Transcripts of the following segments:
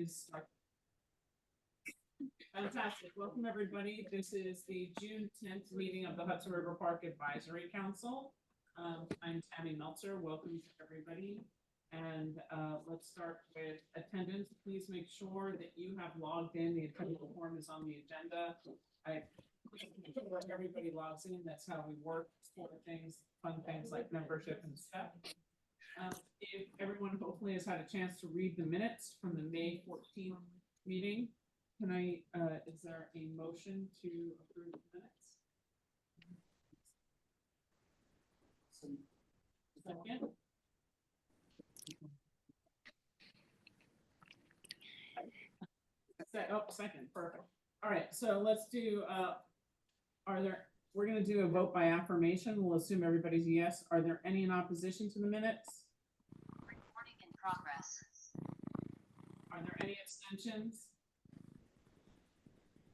is fantastic. Welcome, everybody. This is the June 10th meeting of the Hudson River Park Advisory Council. I'm Tammy Meltzer. Welcome to everybody. And let's start with attendance. Please make sure that you have logged in. The attendance form is on the agenda. Everybody logs in. That's how we work for things, fun things like membership and stuff. If everyone hopefully has had a chance to read the minutes from the May 14th meeting, can I, is there a motion to approve the minutes? Second? Second, perfect. All right, so let's do, we're gonna do a vote by affirmation. We'll assume everybody's yes. Are there any in opposition to the minutes? Recording in progress. Are there any abstentions?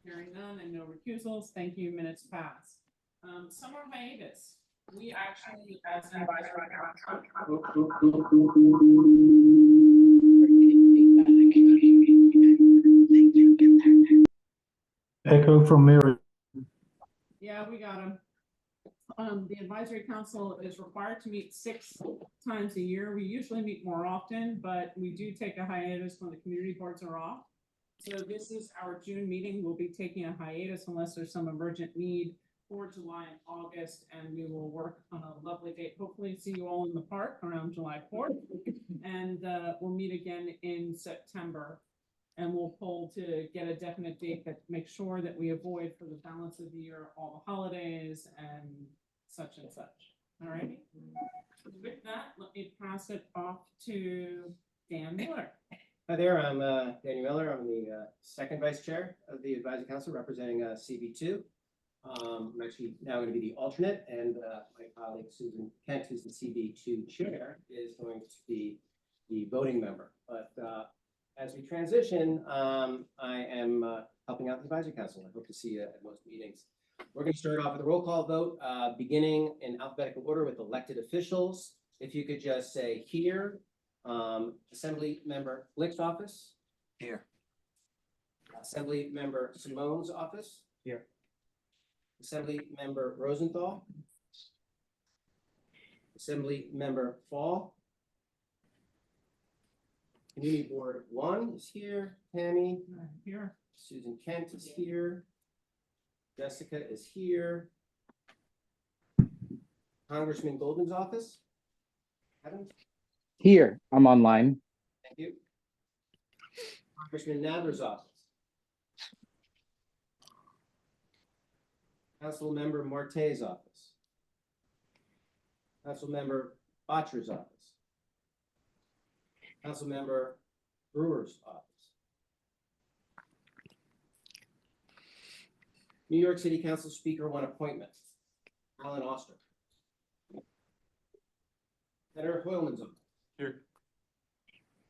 Hearing none and no recusals. Thank you. Minutes pass. Summer hiatus. We actually, as an advisory Echo from Mary. Yeah, we got him. The advisory council is required to meet 6 times a year. We usually meet more often, but we do take a hiatus when the community boards are off. So this is our June meeting. We'll be taking a hiatus unless there's some emergent need for July and August, and we will work on a lovely date. Hopefully see you all in the park around July 4th, and we'll meet again in September. And we'll poll to get a definite date that makes sure that we avoid for the balance of the year all the holidays and such and such. All right. With that, let me pass it off to Dan Miller. Hi there, I'm Daniel Miller. I'm the second vice chair of the advisory council representing CB2. I'm actually now going to be the alternate, and my colleague Susan Kent, who's the CB2 chair, is going to be the voting member. But as we transition, I am helping out the advisory council. I hope to see you at most meetings. We're going to start off with a roll call vote, beginning in alphabetical order with elected officials. If you could just say here. Assembly Member Blick's office. Here. Assembly Member Simone's office. Here. Assembly Member Rosenthal. Assembly Member Fall. Community Board 1 is here. Tammy. Here. Susan Kent is here. Jessica is here. Congressman Golden's office. Kevin. Here, I'm online. Thank you. Congressman Nadler's office. Councilmember Marte's office. Councilmember Botcher's office. Councilmember Brewer's office. New York City Council Speaker 1 appointment. Alan Oster. Senator Hoylman's office. Here.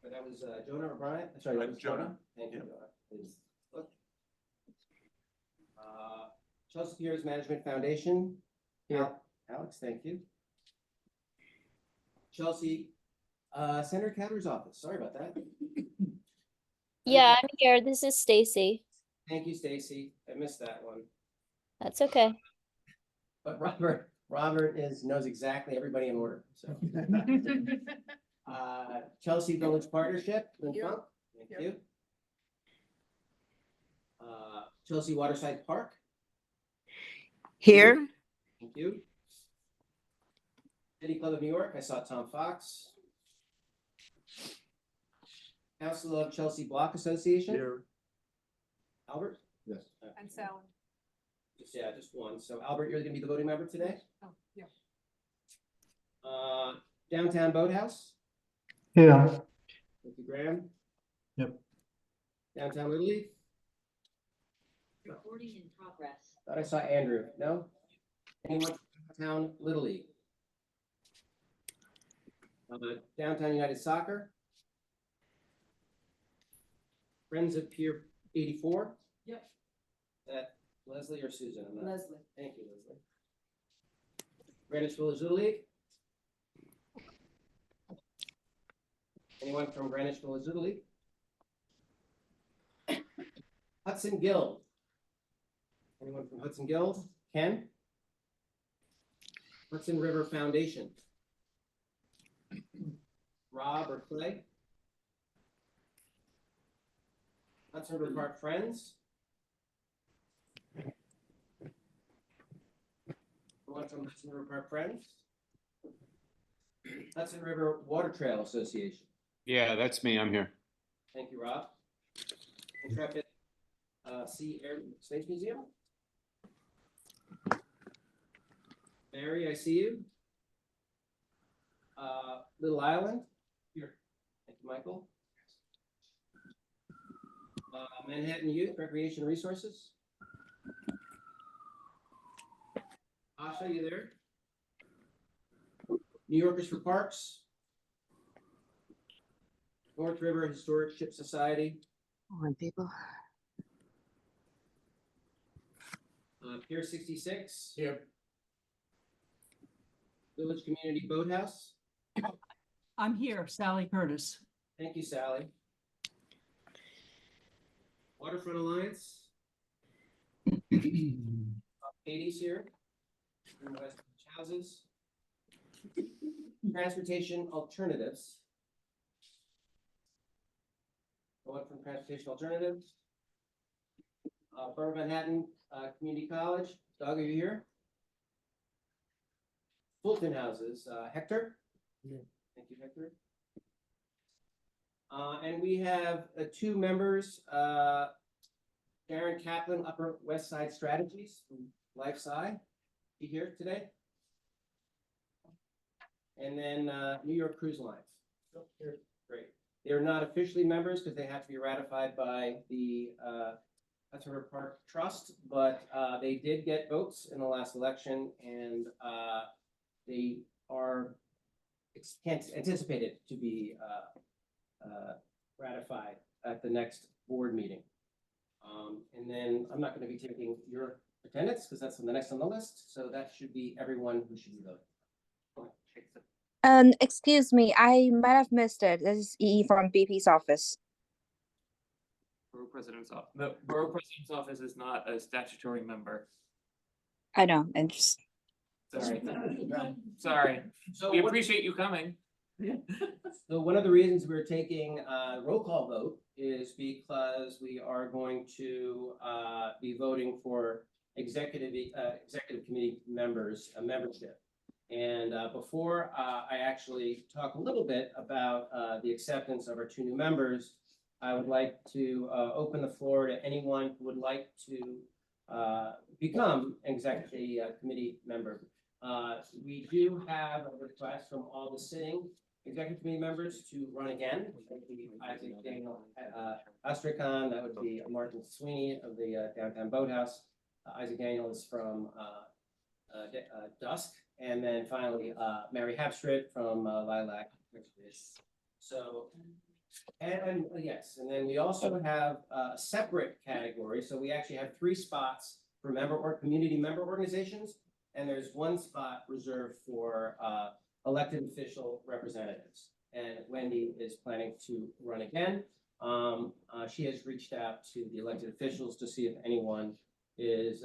That was Jonah or Brian? Sorry, that was Jonah. Thank you, Jonah. Please look. Chelsea Pier's Management Foundation. Here. Alex, thank you. Chelsea, Senator Catter's office. Sorry about that. Yeah, I'm here. This is Stacy. Thank you, Stacy. I missed that one. That's okay. But Robert knows exactly everybody in order. So. Chelsea Village Partnership. Thank you. Chelsea Waterside Park. Here. Thank you. City Club of New York. I saw Tom Fox. Council of Chelsea Block Association. Here. Albert? Yes. And so. Just one. So Albert, you're going to be the voting member today? Oh, yeah. Downtown Boathouse. Here. Thank you, Graham. Yep. Downtown Little League. Recording in progress. Thought I saw Andrew. No? Anyone from Downtown Little League? Downtown United Soccer. Friends of Pier 84. Yep. That Leslie or Susan? Leslie. Thank you, Leslie. Greenwich Village Little League. Anyone from Greenwich Village Little League? Hudson Guild. Anyone from Hudson Guild? Ken? Hudson River Foundation. Rob or Clay? Hudson River Park Friends. Anyone from Hudson River Park Friends? Hudson River Water Trail Association. Yeah, that's me. I'm here. Thank you, Rob. Intrepid Sea Air Space Museum. Barry, I see you. Little Island. Here. Thank you, Michael. Manhattan Youth Recreation Resources. Asha, you there? New Yorkers for Parks. North River Historic Ship Society. On people. Pier 66. Here. Village Community Boathouse. I'm here, Sally Curtis. Thank you, Sally. Waterfront Alliance. Katie's here. From West Beach Houses. Transportation Alternatives. Going from Transportation Alternatives. Borough of Manhattan Community College. Doug, are you here? Fulton Houses, Hector? Yeah. Thank you, Hector. And we have two members, Sharon Kaplan, Upper West Side Strategies from Life Sci. You here today? And then New York Cruise Lines. Great. They're not officially members because they have to be ratified by the Hudson River Park Trust, but they did get votes in the last election, and they are anticipated to be ratified at the next board meeting. And then I'm not going to be taking your attendance because that's on the next on the list. So that should be everyone who should be voting. Excuse me, I might have missed it. This is EE from BP's office. Borough President's office. The Borough President's office is not a statutory member. I know, and just Sorry. Sorry. So We what- appreciate you coming. So one of the reasons we're taking a roll call vote is because we are going to be voting for executive committee members, membership. And before I actually talk a little bit about the acceptance of our two new members, I would like to open the floor to anyone who would like to become executive committee member. We do have a request from all the sitting executive committee members to run again. That would be Isaac Daniel Astrachan, that would be Martin Sweeney of the Downtown Boathouse. Isaac Daniel is from Dusk. And then finally, Mary Hapstrid from Lilac. So, and yes, and then we also have a separate category. So we actually have 3 spots for member or community member organizations. And there's 1 spot reserved for elected official representatives. And Wendy is planning to run again. She has reached out to the elected officials to see if anyone is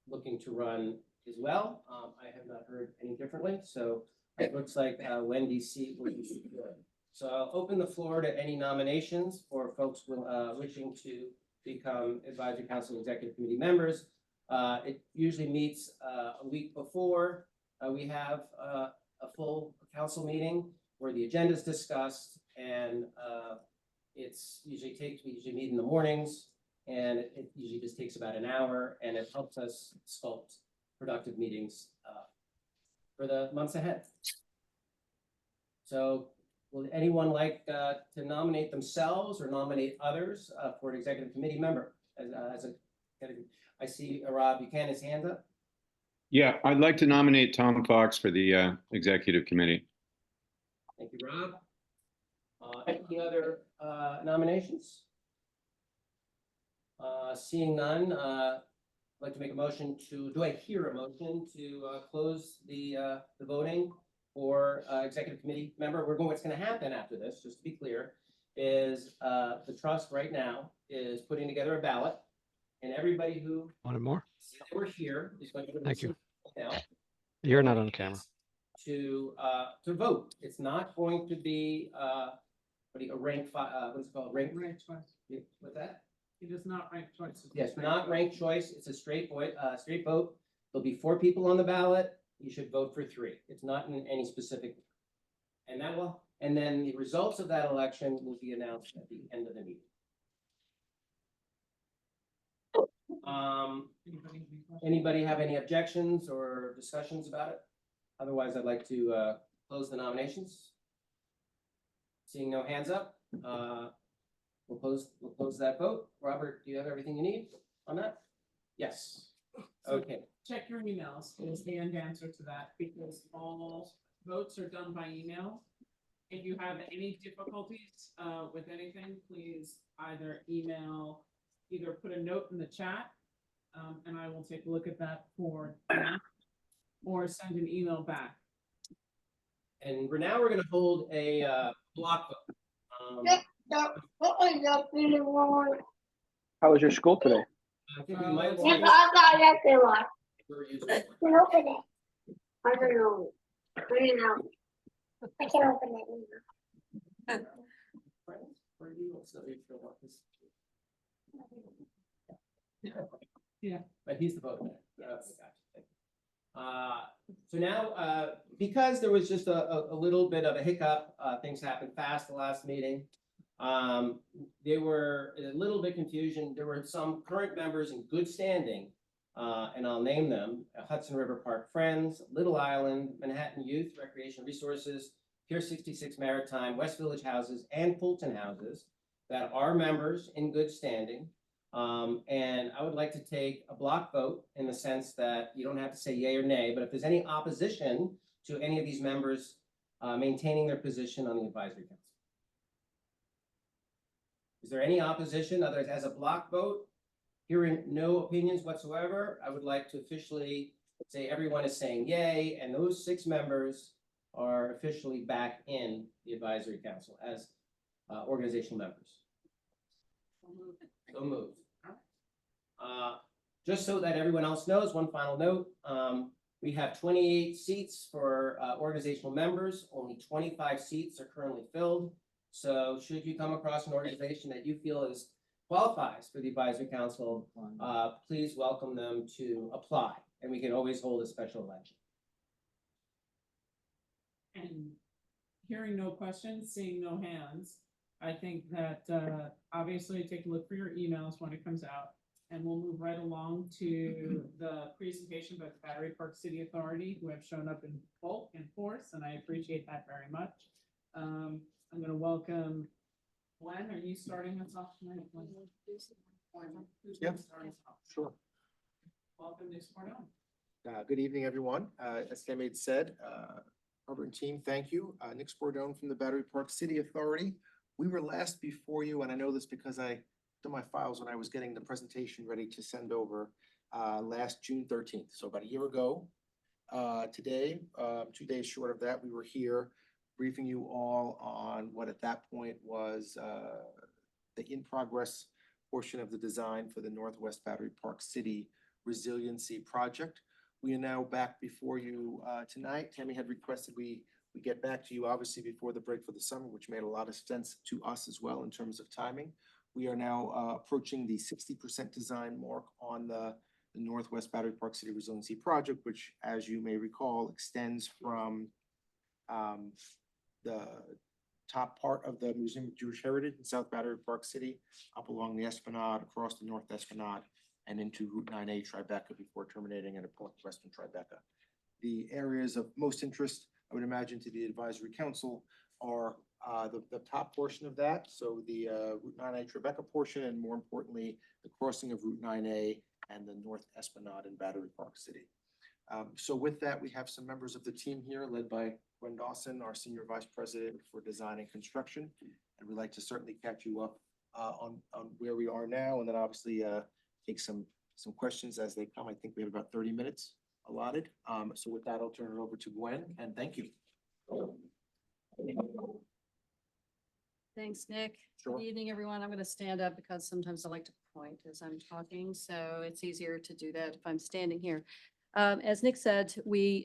looking to run as well. I have not heard any differently, so it looks like Wendy's seat would be good. So I'll open the floor to any nominations for folks wishing to become advisory council executive committee members. It usually meets a week before we have a full council meeting where the agenda is discussed, and we usually meet in the mornings, and it usually just takes about an hour, and it helps us sculpt productive meetings for the months ahead. So would anyone like to nominate themselves or nominate others for an executive committee member? I see Rob Buchanan's hand up. Yeah, I'd like to nominate Tom Fox for the executive committee. Thank you, Rob. Any other nominations? Seeing none, I'd like to make a motion to, do I hear a motion to close the voting for executive committee member? What's going to happen after this, just to be clear, is, the trust right now is putting together a ballot. And everybody who Wanted more? said they were here is going to. Thank you. Now, You're not on camera. to vote. It's not going to be, a rank what's it called, rank, Ranked choice. what's that? It is not ranked choice. Yes, not ranked choice. It's a straight vote. There'll be 4 people on the ballot. You should vote for 3. It's not in any specific. And then the results of that election will be announced at the end of the meeting. Anybody have any objections or discussions about it? Otherwise, I'd like to close the nominations. Seeing no hands up, we'll close that vote. Robert, do you have everything you need on that? Yes. Okay. Check your emails is the end answer to that, because all votes are done by email. If you have any difficulties with anything, please either put a note in the chat, and I will take a look at that for now, or send an email back. And now we're going to hold a block vote. How was your school today? I think we might Yeah, want we're using one. I don't know. I don't know. I can't open it. Friends, or you also if you want this. Yeah. But he's the vote man. Okay, gotcha. So now, because there was just a little bit of a hiccup, things happened fast the last meeting. There were a little bit confusion. There were some current members in good standing, and I'll name them: Hudson River Park Friends, Little Island, Manhattan Youth Recreation Resources, Pier 66 Maritime, West Village Houses, and Fulton Houses that are members in good standing. And I would like to take a block vote in the sense that you don't have to say yay or nay, but if there's any opposition to any of these members maintaining their position on the advisory council. Is there any opposition? Otherwise, as a block vote, hearing no opinions whatsoever, I would like to officially say everyone is saying yay, and those 6 members are officially back in the advisory council as organizational members. So moved. Just so that everyone else knows, one final note, we have 28 seats for organizational members. Only 25 seats are currently filled. So should you come across an organization that you feel qualifies for the advisory council, please welcome them to apply, and we can always hold a special election. And hearing no questions, seeing no hands, I think that obviously take a look for your emails when it comes out, and we'll move right along to the presentation by the Battery Park City Authority, who have shown up in bulk and force, and I appreciate that very much. I'm going to welcome Glenn. Are you starting us off tonight? Yep. Sure. Welcome, Nick Spordone. Good evening, everyone. As Tammy had said, Robert and team, thank you. Nick Spordone from the Battery Park City Authority. We were last before you, and I know this because I did my files when I was getting the presentation ready to send over last June 13th. So about a year ago, today, 2 days short of that, we were here briefing you all on what at that point was the in-progress portion of the design for the Northwest Battery Park City Resiliency Project. We are now back before you tonight. Tammy had requested we get back to you obviously before the break for the summer, which made a lot of sense to us as well in terms of timing. We are now approaching the 60% design mark on the Northwest Battery Park City Resiliency Project, which, as you may recall, extends from the top part of the Museum of Jewish Heritage in South Battery Park City, up along the Esplanade, across the North Esplanade, and into Route 9A Tribeca before terminating at a point western Tribeca. The areas of most interest, I would imagine, to the Advisory Council are the top portion of that, so the Route 9A Tribeca portion, and more importantly, the crossing of Route 9A and the North Esplanade in Battery Park City. So with that, we have some members of the team here, led by Gwen Dawson, our Senior Vice President for Design and Construction, and we'd like to certainly catch you up on where we are now, and then obviously take some questions as they come. I think we have about 30 minutes allotted. So with that, I'll turn it over to Gwen, and thank you. Thanks, Nick. Sure. Good evening, everyone. I'm going to stand up because sometimes I like to point as I'm talking, so it's easier to do that if I'm standing here. As Nick said, we've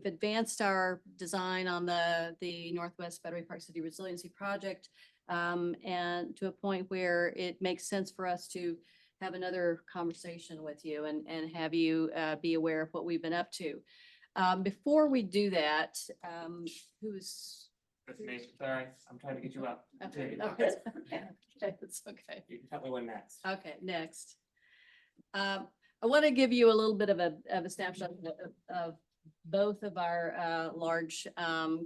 advanced our design on the Northwest Battery Park City Resiliency Project, and to a point where it makes sense for us to have another conversation with you and have you be aware of what we've been up to. Before we do that, who's That's me, sorry, I'm trying to get you up. okay? Okay, it's okay. You can tell me when next. Okay, next. I want to give you a little bit of a snapshot of both of our large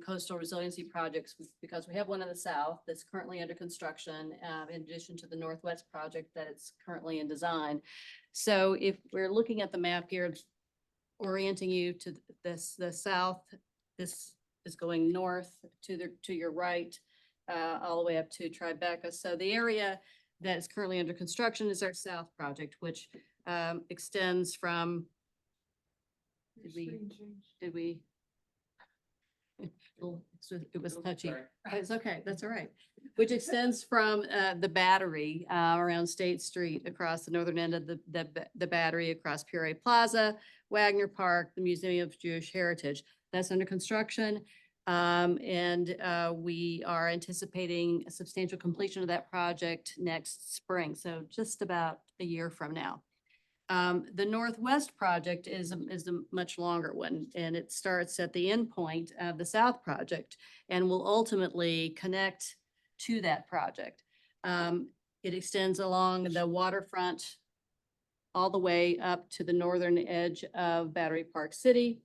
coastal resiliency projects, because we have one in the south that's currently under construction, in addition to the Northwest project that it's currently in design. So if we're looking at the map here, orienting you to the south, this is going north to your right, all the way up to Tribeca. So the area that is currently under construction is our south project, which extends from, did we? It was touchy. Sorry. It's okay, that's all right. Which extends from the Battery around State Street across the northern end of the Battery, across Pier Plaza, Wagner Park, the Museum of Jewish Heritage. That's under construction. And we are anticipating a substantial completion of that project next spring, so just about a year from now. The Northwest project is a much longer one, and it starts at the end point of the South project and will ultimately connect to that project. It extends along the waterfront all the way up to the northern edge of Battery Park City.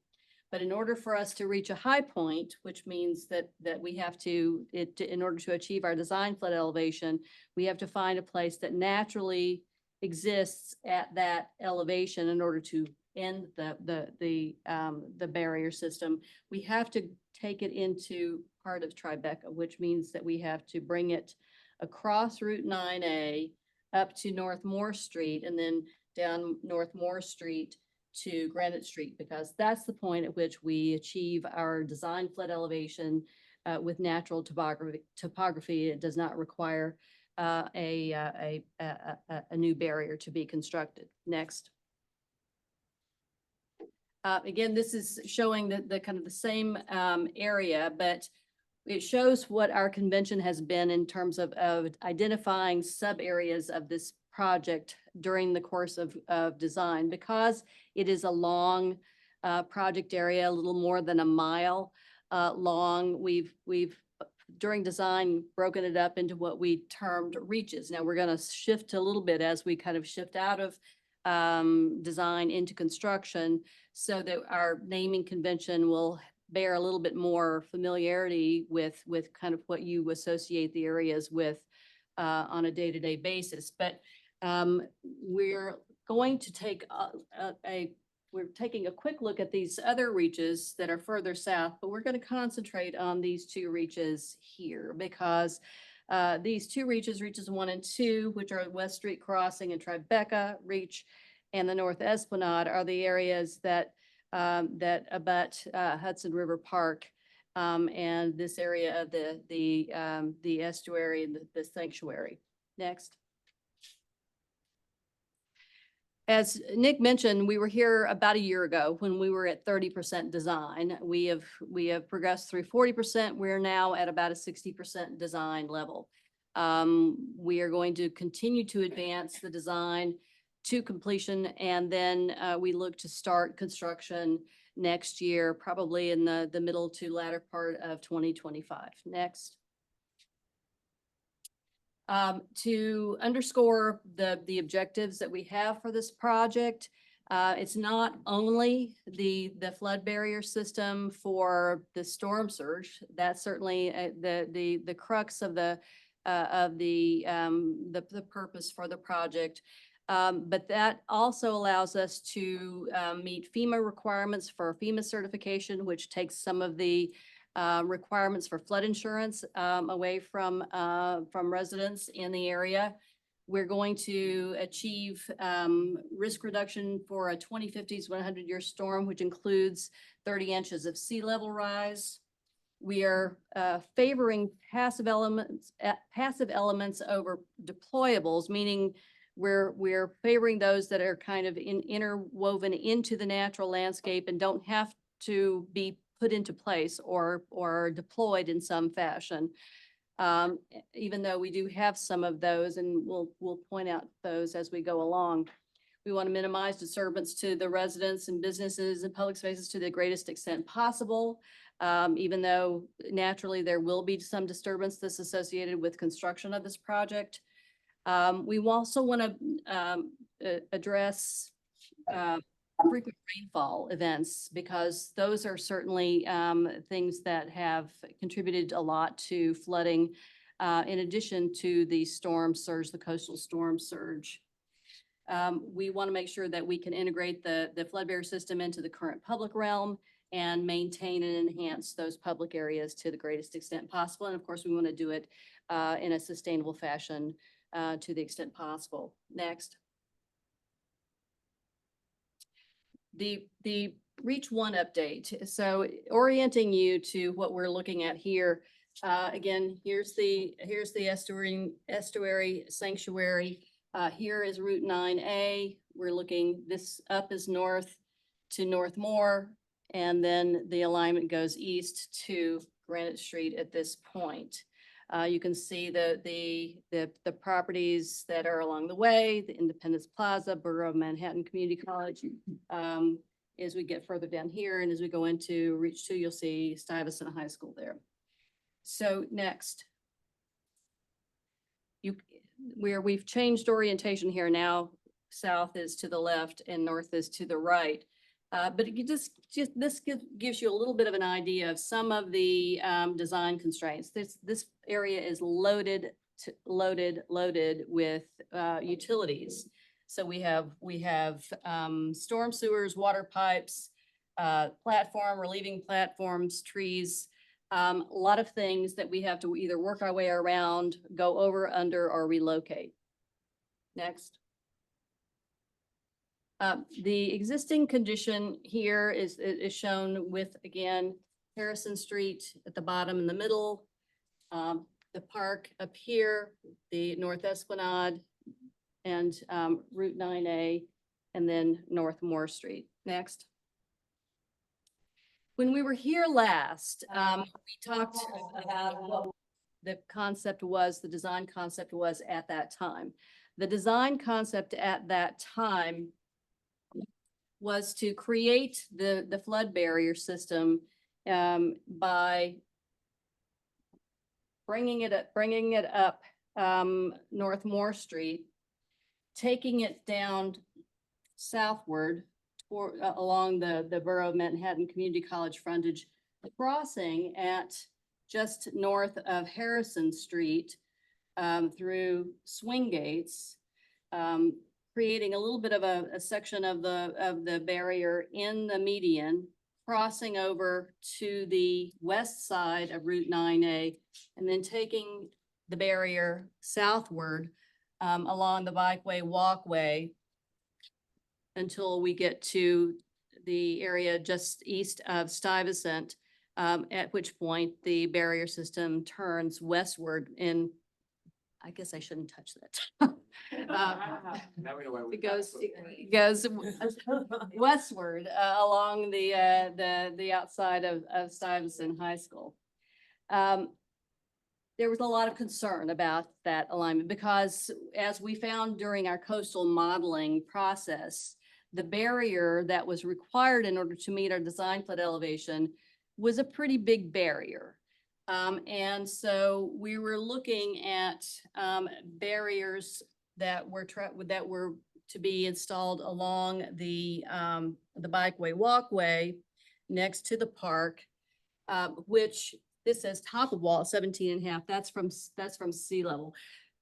But in order for us to reach a high point, which means that we have to, in order to achieve our design flood elevation, we have to find a place that naturally exists at that elevation in order to end the barrier system. We have to take it into part of Tribeca, which means that we have to bring it across Route 9A up to North Moore Street and then down North Moore Street to Granite Street, because that's the point at which we achieve our design flood elevation with natural topography. It does not require a new barrier to be constructed. Next. Again, this is showing the kind of the same area, but it shows what our convention has been in terms of identifying sub areas of this project during the course of design. Because it is a long project area, a little more than a mile long, we've during design broken it up into what we termed reaches. Now we're going to shift a little bit as we kind of shift out of design into construction, so that our naming convention will bear a little bit more familiarity with kind of what you associate the areas with on a day-to-day basis. But we're going to take we're taking a quick look at these other reaches that are further south, but we're going to concentrate on these two reaches here, because these two reaches, reaches 1 and 2, which are West Street Crossing and Tribeca Reach, and the North Esplanade, are the areas that abut Hudson River Park, and this area of the estuary and the sanctuary. Next. As Nick mentioned, we were here about a year ago when we were at 30% design. We have progressed through 40%. We're now at about a 60% design level. We are going to continue to advance the design to completion, and then we look to start construction next year, probably in the middle to latter part of 2025. Next. To underscore the objectives that we have for this project, it's not only the flood barrier system for the storm surge. That's certainly the crux of the purpose for the project. But that also allows us to meet FEMA requirements for FEMA certification, which takes some of the requirements for flood insurance away from residents in the area. We're going to achieve risk reduction for a 2050s 100-year storm, which includes 30 inches of sea level rise. We are favoring passive elements over deployables, meaning we're favoring those that are kind of interwoven into the natural landscape and don't have to be put into place or deployed in some fashion. Even though we do have some of those, and we'll point out those as we go along. We want to minimize disturbance to the residents and businesses and public spaces to the greatest extent possible. Even though naturally there will be some disturbance that's associated with construction of this project. We also want to address frequent rainfall events, because those are certainly things that have contributed a lot to flooding, in addition to the storm surge, the coastal storm surge. We want to make sure that we can integrate the flood barrier system into the current public realm and maintain and enhance those public areas to the greatest extent possible. And of course, we want to do it in a sustainable fashion to the extent possible. Next. The Reach One update. So orienting you to what we're looking at here. Again, here's the estuary sanctuary. Here is Route 9A. We're looking, this up is north to Northmore, and then the alignment goes east to Granite Street at this point. You can see the properties that are along the way, the Independence Plaza, Borough of Manhattan Community College. As we get further down here and as we go into Reach 2, you'll see Stuyvesant High School there. So next. We've changed orientation here now. South is to the left and north is to the right. But it this gives you a little bit of an idea of some of the design constraints. This area is loaded with utilities. So we have storm sewers, water pipes, relieving platforms, trees, a lot of things that we have to either work our way around, go over, under, or relocate. Next. The existing condition here is shown with, again, Harrison Street at the bottom in the middle, the park up here, the North Esplanade, and Route 9A, and then North Moore Street. Next. When we were here last, we talked about what the concept was, the design concept was at that time. The design concept at that time was to create the flood barrier system by bringing it up North Moore Street, taking it down southward along the Borough of Manhattan Community College frontage, crossing at just north of Harrison Street through Swing Gates, creating a little bit of a section of the barrier in the median, crossing over to the west side of Route 9A, and then taking the barrier southward along the bikeway walkway until we get to the area just east of Stuyvesant, at which point the barrier system turns westward. And I guess I shouldn't touch that. Now we know why we. It goes westward along the outside of Stuyvesant High School. There was a lot of concern about that alignment because, as we found during our coastal modeling process, the barrier that was required in order to meet our design flood elevation was a pretty big barrier. And so we were looking at barriers that were to be installed along the bikeway walkway next to the park, which this says top of wall at 17.5. That's from sea level.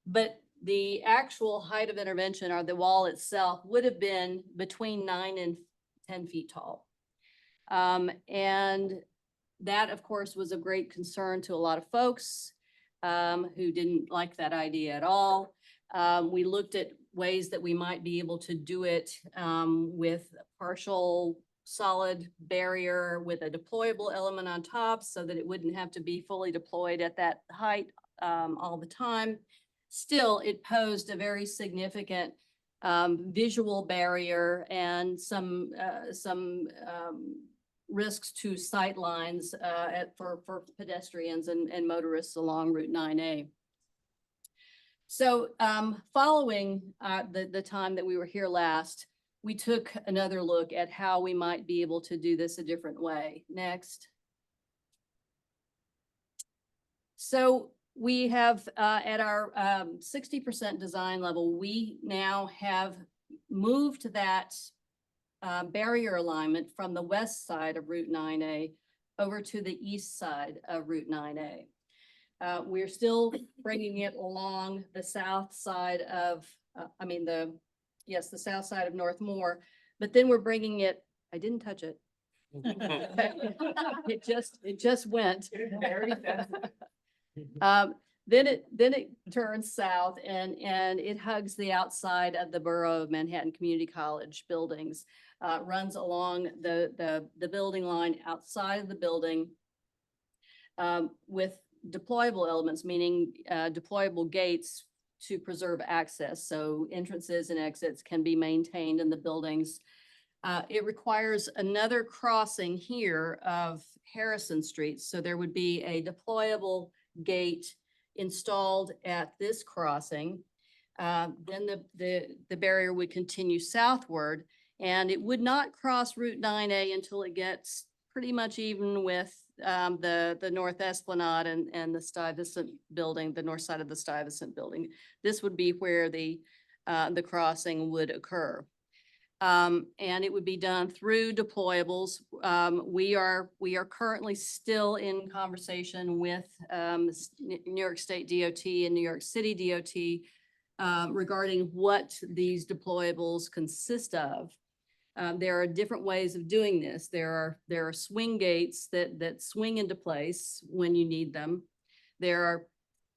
But the actual height of intervention, or the wall itself, would have been between 9 and 10 feet tall. And that, of course, was of great concern to a lot of folks who didn't like that idea at all. We looked at ways that we might be able to do it with partial solid barrier with a deployable element on top so that it wouldn't have to be fully deployed at that height all the time. Still, it posed a very significant visual barrier and some risks to sight lines for pedestrians and motorists along Route 9A. So following the time that we were here last, we took another look at how we might be able to do this a different way. Next. So we have at our 60% design level, we now have moved that barrier alignment from the west side of Route 9A over to the east side of Route 9A. We're still bringing it along the south side of, the south side of North Moore, but then we're bringing it, I didn't touch it. It just went. Then it turns south and it hugs the outside of the Borough of Manhattan Community College buildings, runs along the building line outside of the building with deployable elements, meaning deployable gates to preserve access. So entrances and exits can be maintained in the buildings. It requires another crossing here of Harrison Street. So there would be a deployable gate installed at this crossing. Then the barrier would continue southward and it would not cross Route 9A until it gets pretty much even with the North Esplanade and the Stuyvesant building, the north side of the Stuyvesant building. This would be where the crossing would occur. And it would be done through deployables. We are currently still in conversation with New York State DOT and New York City DOT regarding what these deployables consist of. There are different ways of doing this. There are swing gates that swing into place when you need them. There are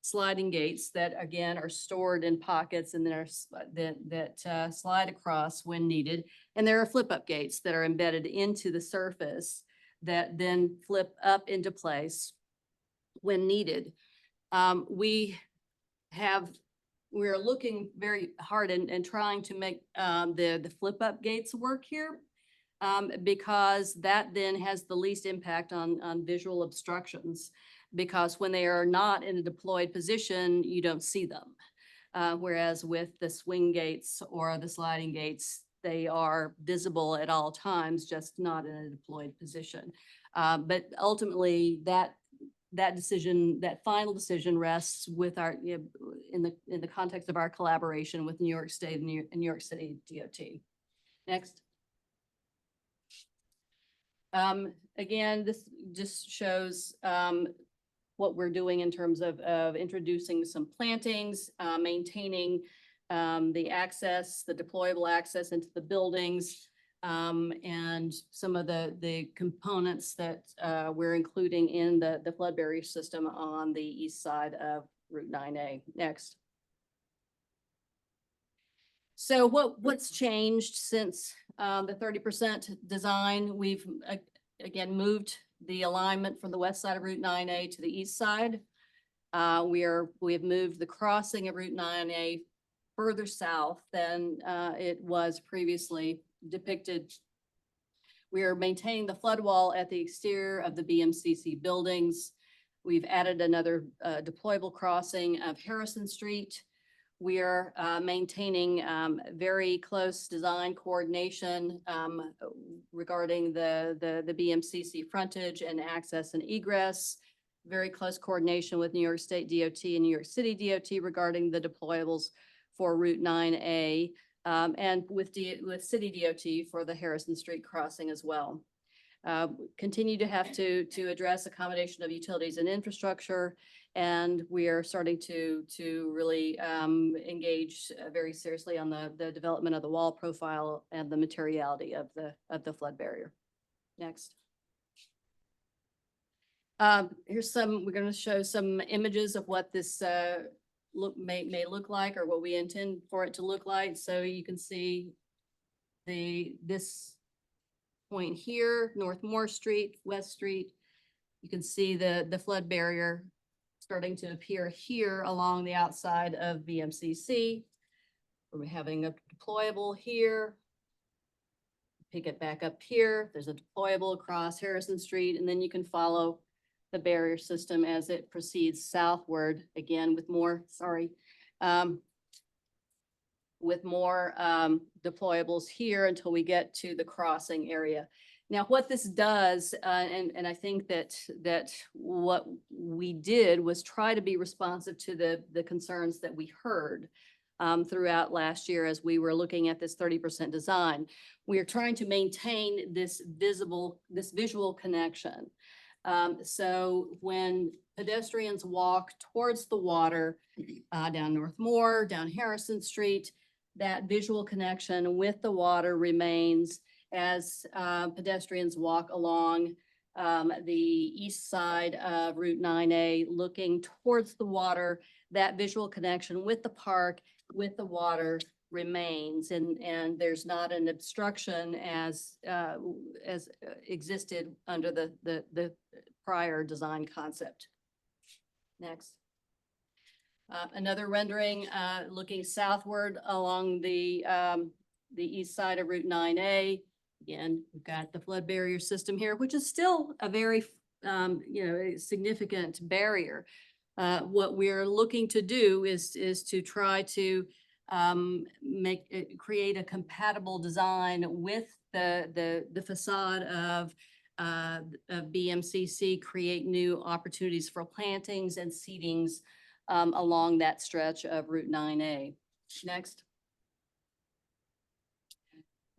sliding gates that again are stored in pockets and that slide across when needed. And there are flip up gates that are embedded into the surface that then flip up into place when needed. We're looking very hard and trying to make the flip up gates work here because that then has the least impact on visual obstructions. Because when they are not in a deployed position, you don't see them. Whereas with the swing gates or the sliding gates, they are visible at all times, just not in a deployed position. But ultimately, that final decision rests with our in the context of our collaboration with New York State and New York City DOT. Next. Again, this just shows what we're doing in terms of introducing some plantings, maintaining the access, the deployable access into the buildings, and some of the components that we're including in the flood barrier system on the east side of Route 9A. Next. So what's changed since the 30% design? We've again moved the alignment from the west side of Route 9A to the east side. We have moved the crossing of Route 9A further south than it was previously depicted. We are maintaining the flood wall at the exterior of the BMCC buildings. We've added another deployable crossing of Harrison Street. We are maintaining very close design coordination regarding the BMCC frontage and access and egress. Very close coordination with New York State DOT and New York City DOT regarding the deployables for Route 9A and with City DOT for the Harrison Street crossing as well. Continue to have to address accommodation of utilities and infrastructure. And we are starting to really engage very seriously on the development of the wall profile and the materiality of the flood barrier. Next. We're going to show some images of what this may look like or what we intend for it to look like. So you can see this point here, North Moore Street, West Street. You can see the flood barrier starting to appear here along the outside of BMCC. We're having a deployable here. Pick it back up here. There's a deployable across Harrison Street, and then you can follow the barrier system as it proceeds southward, again with more, deployables here until we get to the crossing area. Now, what this does, and I think that what we did was try to be responsive to the concerns that we heard throughout last year as we were looking at this 30% design. We are trying to maintain this visual connection. So when pedestrians walk towards the water, down North Moore, down Harrison Street, that visual connection with the water remains as pedestrians walk along the east side of Route 9A, looking towards the water. That visual connection with the park, with the water remains, and there's not an obstruction as existed under the prior design concept. Next. Another rendering looking southward along the east side of Route 9A. Again, we've got the flood barrier system here, which is still a very a significant barrier. What we're looking to do is to try to create a compatible design with the facade of BMCC, create new opportunities for plantings and seatings along that stretch of Route 9A. Next.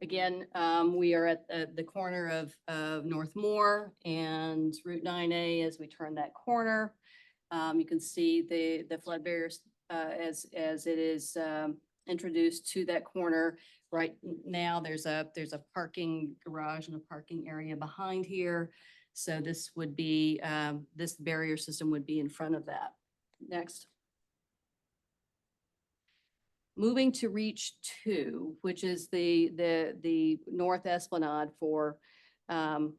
Again, we are at the corner of North Moore and Route 9A. As we turn that corner, you can see the flood barriers as it is introduced to that corner. Right now, there's a parking garage and a parking area behind here. So this would be, this barrier system would be in front of that. Next. Moving to Reach 2, which is the North Esplanade for Battery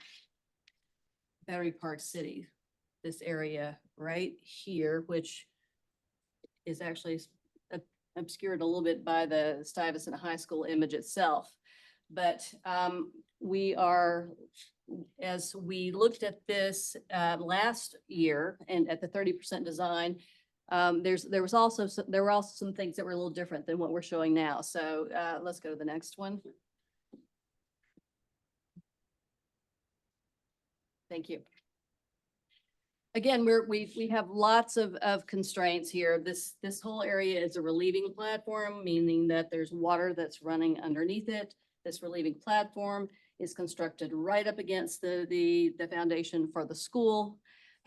Park City. This area right here, which is actually obscured a little bit by the Stuyvesant High School image itself. But we are, as we looked at this last year and at the 30% design, there were also some things that were a little different than what we're showing now. So let's go to the next one. Thank you. Again, we have lots of constraints here. This whole area is a relieving platform, meaning that there's water that's running underneath it. This relieving platform is constructed right up against the foundation for the school.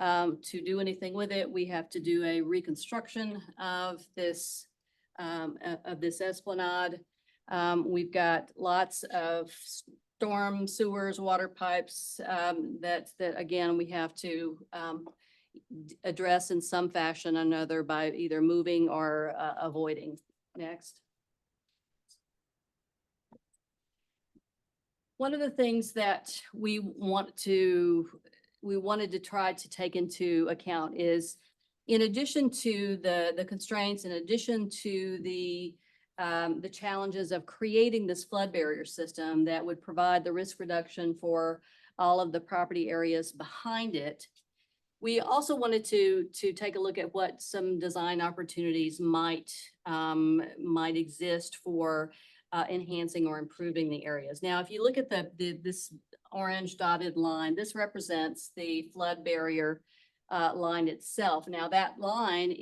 To do anything with it, we have to do a reconstruction of this esplanade. We've got lots of storm sewers, water pipes that again we have to address in some fashion or another by either moving or avoiding. Next. One of the things that we wanted to try to take into account is, in addition to the constraints, in addition to the challenges of creating this flood barrier system that would provide the risk reduction for all of the property areas behind it, we also wanted to take a look at what some design opportunities might exist for enhancing or improving the areas. Now, if you look at this orange dotted line, this represents the flood barrier line itself. Now, that line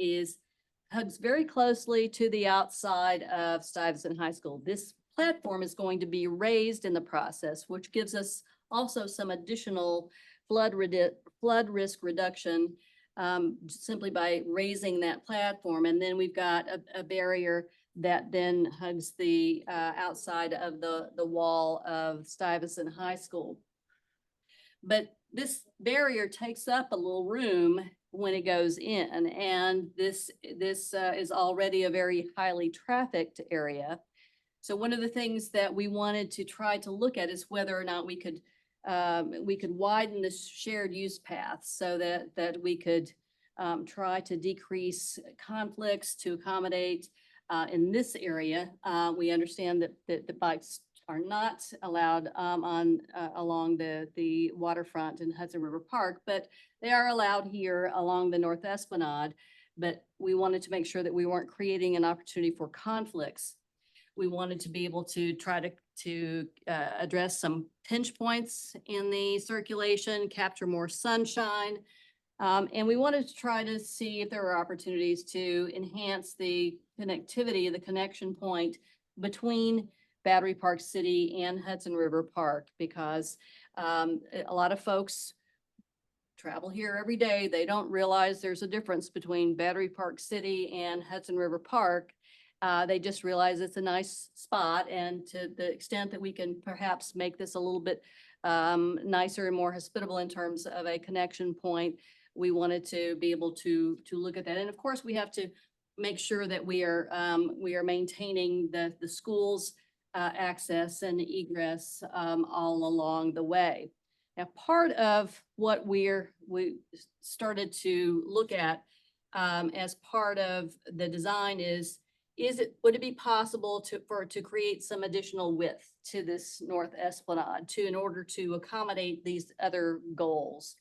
hugs very closely to the outside of Stuyvesant High School. This platform is going to be raised in the process, which gives us also some additional flood risk reduction simply by raising that platform. And then we've got a barrier that then hugs the outside of the wall of Stuyvesant High School. But this barrier takes up a little room when it goes in, and this is already a very highly trafficked area. So one of the things that we wanted to try to look at is whether or not we could we could widen the shared use path so that we could try to decrease conflicts to accommodate in this area. We understand that the bikes are not allowed along the waterfront in Hudson River Park, but they are allowed here along the North Esplanade. But we wanted to make sure that we weren't creating an opportunity for conflicts. We wanted to be able to try to address some pinch points in the circulation, capture more sunshine. And we wanted to try to see if there were opportunities to enhance the connectivity, the connection point between Battery Park City and Hudson River Park, because a lot of folks travel here every day. They don't realize there's a difference between Battery Park City and Hudson River Park. They just realize it's a nice spot, and to the extent that we can perhaps make this a little bit nicer and more hospitable in terms of a connection point, we wanted to be able to look at that. And of course, we have to make sure that we are maintaining the schools access and egress all along the way. Now, part of what we started to look at as part of the design would it be possible to create some additional width to this North Esplanade in order to accommodate these other goals?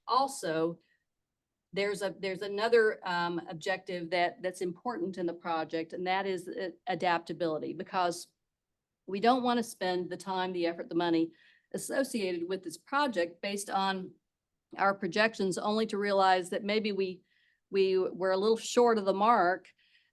Also, there's another objective that's important in the project, and that is adaptability, because we don't want to spend the time, the effort, the money associated with this project based on our projections, only to realize that maybe we were a little short of the mark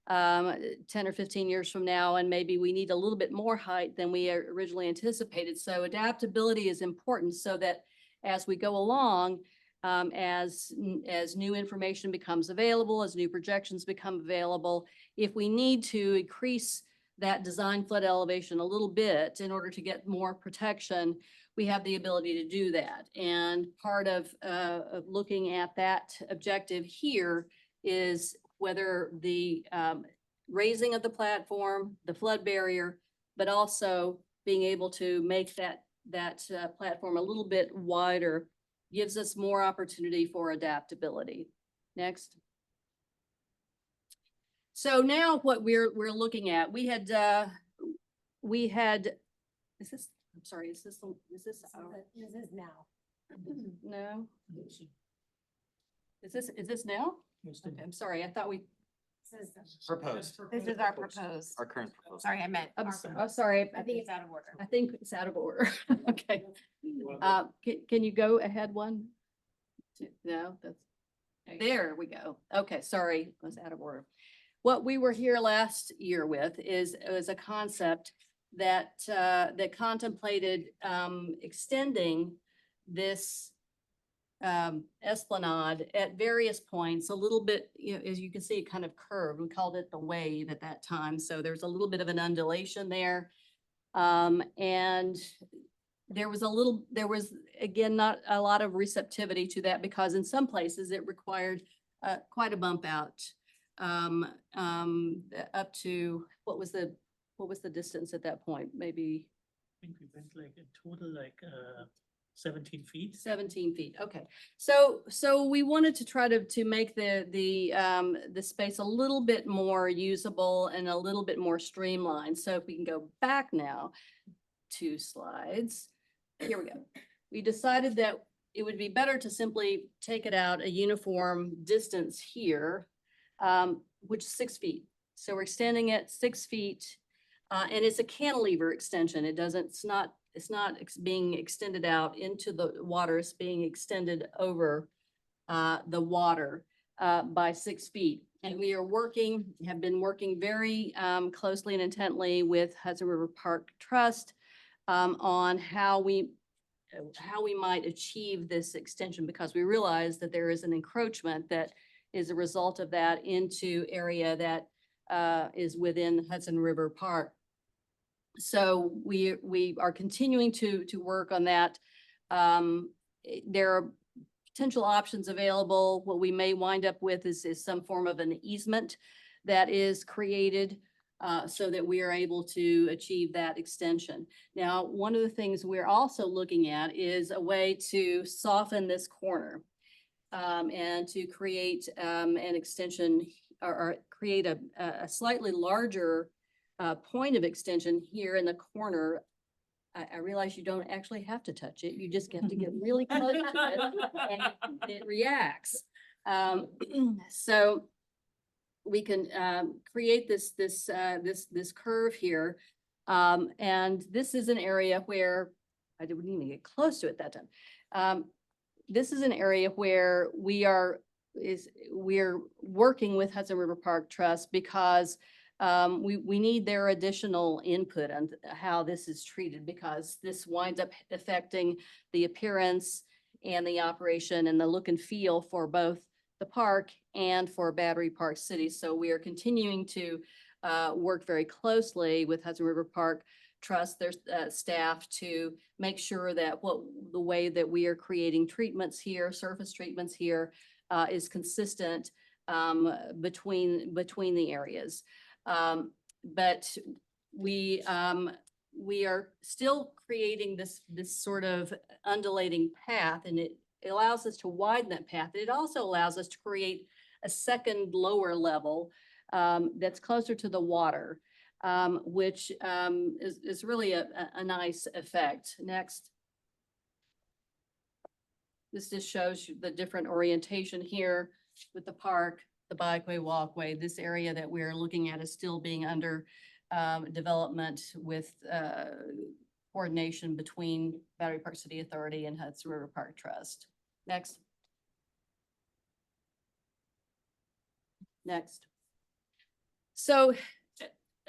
10 or 15 years from now, and maybe we need a little bit more height than we originally anticipated. So adaptability is important, so that as we go along, as new information becomes available, as new projections become available, if we need to increase that design flood elevation a little bit in order to get more protection, we have the ability to do that. And part of looking at that objective here is whether the raising of the platform, the flood barrier, but also being able to make that platform a little bit wider gives us more opportunity for adaptability. Next. So now what we're looking at, we had, is this, I'm sorry, is this This is now. no? Is this now? Okay, I'm sorry, I thought we, Proposed. This is our proposed. Our current proposal. Sorry, I meant. I'm sorry. I think it's out of order. I think it's out of order. Okay. Can you go ahead one? No, that's, there we go. Okay, sorry, it was out of order. What we were here last year with is a concept that contemplated extending this esplanade at various points, a little bit, as you can see, it kind of curved. We called it the wave at that time. So there's a little bit of an undulation there. And there was again, not a lot of receptivity to that, because in some places it required quite a bump out up to, what was the distance at that point? Maybe I think we went like in total 17 feet. 17 feet. Okay. So we wanted to try to make the space a little bit more usable and a little bit more streamlined. So if we can go back now 2 slides, here we go. We decided that it would be better to simply take it out a uniform distance here, which is 6 feet. So we're extending it 6 feet, and it's a cantilever extension. It's not being extended out into the water. It's being extended over the water by 6 feet. And we have been working very closely and intently with Hudson River Park Trust on how we might achieve this extension, because we realize that there is an encroachment that is a result of that into area that is within Hudson River Park. So we are continuing to work on that. There are potential options available. What we may wind up with is some form of an easement that is created so that we are able to achieve that extension. Now, one of the things we're also looking at is a way to soften this corner and to create an extension or create a slightly larger point of extension here in the corner. I realize you don't actually have to touch it. You just have to get really close to it and it reacts. So we can create this curve here. And this is an area where I didn't even get close to it that time. This is an area where we're working with Hudson River Park Trust because we need their additional input on how this is treated, because this winds up affecting the appearance and the operation and the look and feel for both the park and for Battery Park City. So we are continuing to work very closely with Hudson River Park Trust, their staff, to make sure that the way that we are creating treatments here, surface treatments here, is consistent between the areas. But we are still creating this sort of undulating path, and it allows us to widen that path. It also allows us to create a second lower level that's closer to the water, which is really a nice effect. Next. This just shows you the different orientation here with the park, the bikeway, walkway. This area that we're looking at is still being under development with coordination between Battery Park City Authority and Hudson River Park Trust. Next. Next. So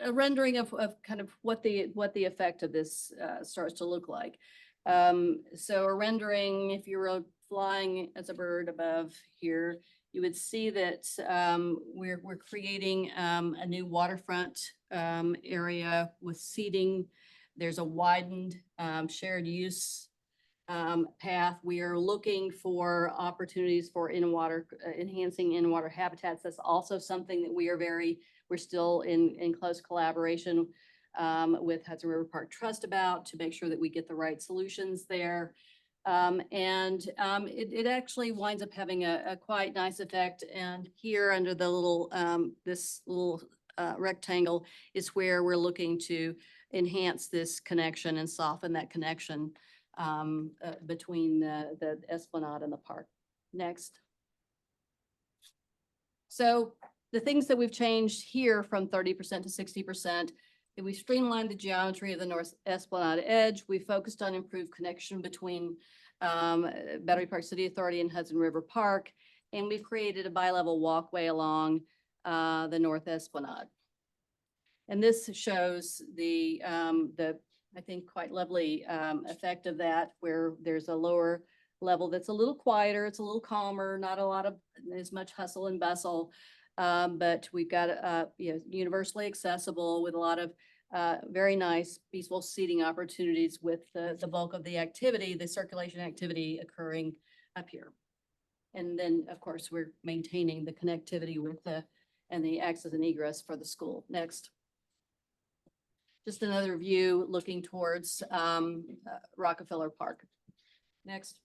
a rendering of kind of what the effect of this starts to look like. So a rendering, if you were flying as a bird above here, you would see that we're creating a new waterfront area with seating. There's a widened shared use path. We are looking for opportunities for enhancing in-water habitats. That's also something that we're still in close collaboration with Hudson River Park Trust about, to make sure that we get the right solutions there. It actually winds up having a quite nice effect. And here under the little, this little rectangle is where we're looking to enhance this connection and soften that connection between the Esplanade and the park. Next. So the things that we've changed here from 30% to 60%, we streamlined the geometry of the North Esplanade edge. We focused on improved connection between Battery Park City Authority and Hudson River Park, and we've created a bi-level walkway along the North Esplanade. And this shows the I think quite lovely effect of that, where there's a lower level that's a little quieter, it's a little calmer, not a lot of as much hustle and bustle, but we've got universally accessible with a lot of very nice peaceful seating opportunities, with the bulk of the activity, the circulation activity, occurring up here. And then, of course, we're maintaining the connectivity with and the access and egress for the school. Next. Just another view looking towards Rockefeller Park. Next.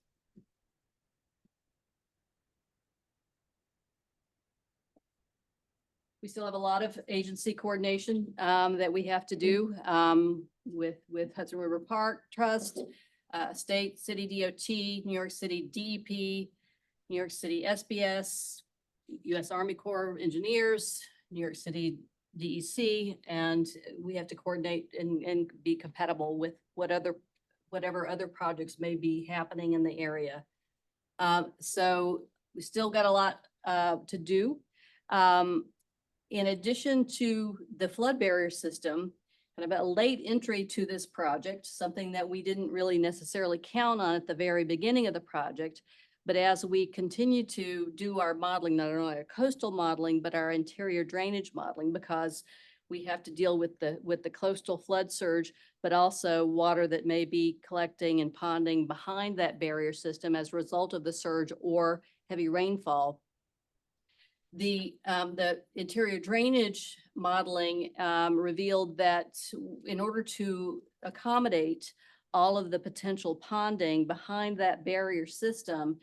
We still have a lot of agency coordination that we have to do with Hudson River Park Trust, state, city DOT, New York City DEP, New York City SBS, U.S. Army Corps of Engineers, New York City DEC, and we have to coordinate and be compatible with whatever other projects may be happening in the area. So we still got a lot to do. In addition to the flood barrier system, kind of a late entry to this project, something that we didn't really necessarily count on at the very beginning of the project. But as we continue to do our modeling, not only our coastal modeling, but our interior drainage modeling, because we have to deal with the coastal flood surge, but also water that may be collecting and ponding behind that barrier system as a result of the surge or heavy rainfall. The interior drainage modeling revealed that in order to accommodate all of the potential ponding behind that barrier system,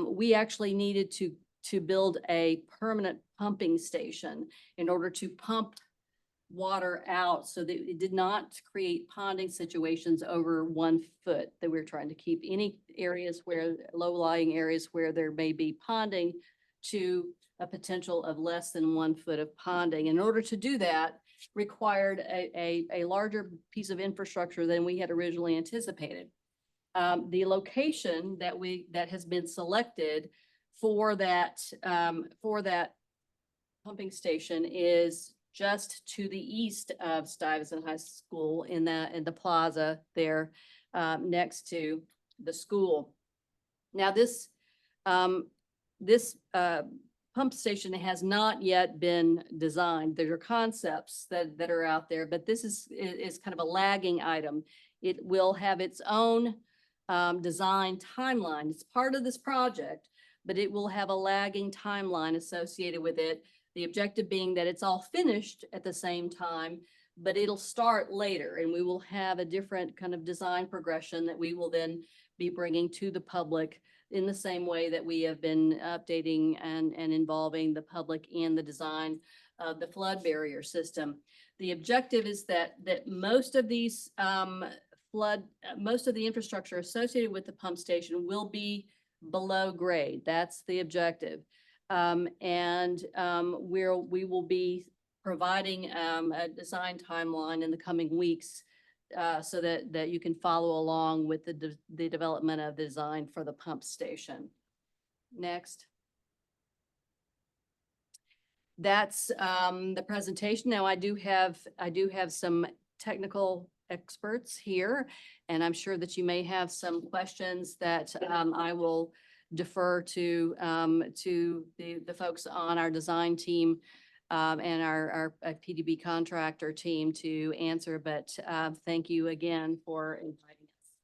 we actually needed to build a permanent pumping station in order to pump water out so that it did not create ponding situations over 1 foot, that we're trying to keep any areas where, low-lying areas where there may be ponding to a potential of less than 1 foot of ponding. In order to do that, required a larger piece of infrastructure than we had originally anticipated. The location that has been selected for that pumping station is just to the east of Stuyvesant High School in the plaza there, next to the school. Now this pump station has not yet been designed. There are concepts that are out there, but this is kind of a lagging item. It will have its own design timeline. It's part of this project, but it will have a lagging timeline associated with it. The objective being that it's all finished at the same time, but it'll start later, and we will have a different kind of design progression that we will then be bringing to the public in the same way that we have been updating and involving the public in the design of the flood barrier system. The objective is that most of these most of the infrastructure associated with the pump station will be below grade. That's the objective. We will be providing a design timeline in the coming weeks so that you can follow along with the development of the design for the pump station. Next. That's the presentation. Now I do have some technical experts here, and I'm sure that you may have some questions that I will defer to the folks on our design team and our PDB contractor team to answer, but thank you again for inviting us.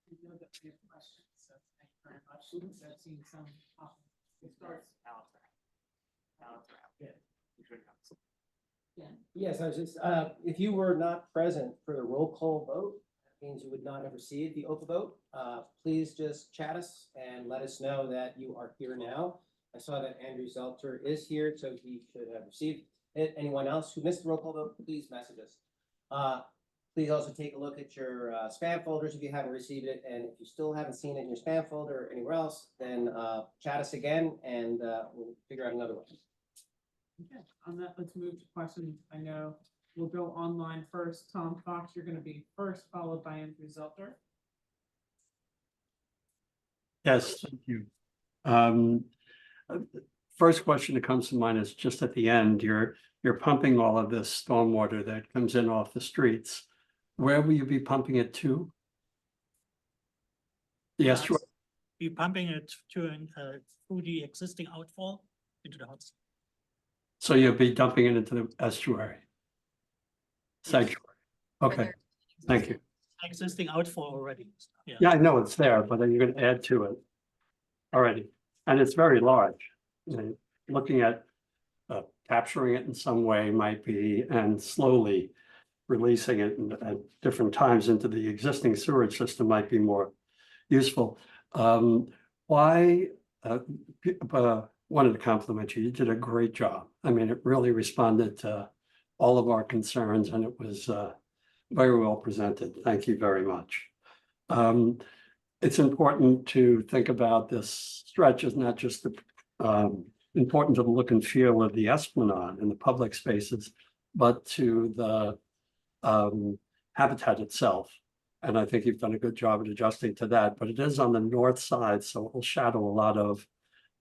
I know that we have questions, so thank you very much. I've seen some, it starts. Yeah. Yes, I was just, if you were not present for the roll call vote, that means you would not have received the oath vote. Please just chat us and let us know that you are here now. I saw that Andrew Zelter is here, so he should have received it. Anyone else who missed the roll call vote, please message us. Please also take a look at your spam folders if you haven't received it. And if you still haven't seen it in your spam folder or anywhere else, then chat us again and we'll figure out another way. Okay, on that, let's move to questions. I know we'll go online first. Tom Fox, you're going to be first, followed by Andrew Zelter. Yes, thank you. First question that comes to mind is just at the end, you're pumping all of this stormwater that comes in off the streets. Where will you be pumping it to? The estuary? We're pumping it through the existing outfall into the Hudson. So you'll be dumping it into the estuary? Sanctuary. Okay, thank you. Existing outfall already. Yeah, I know it's there, but then you're going to add to it already. And it's very large. And looking at capturing it in some way might be, and slowly releasing it at different times into the existing sewage system might be more useful. Wanted to compliment you. You did a great job. I mean, it really responded to all of our concerns and it was very well presented. Thank you very much. It's important to think about this stretch as not just the important to the look and feel of the Esplanade and the public spaces, but to the habitat itself. And I think you've done a good job at adjusting to that, but it is on the north side, so it will shadow a lot of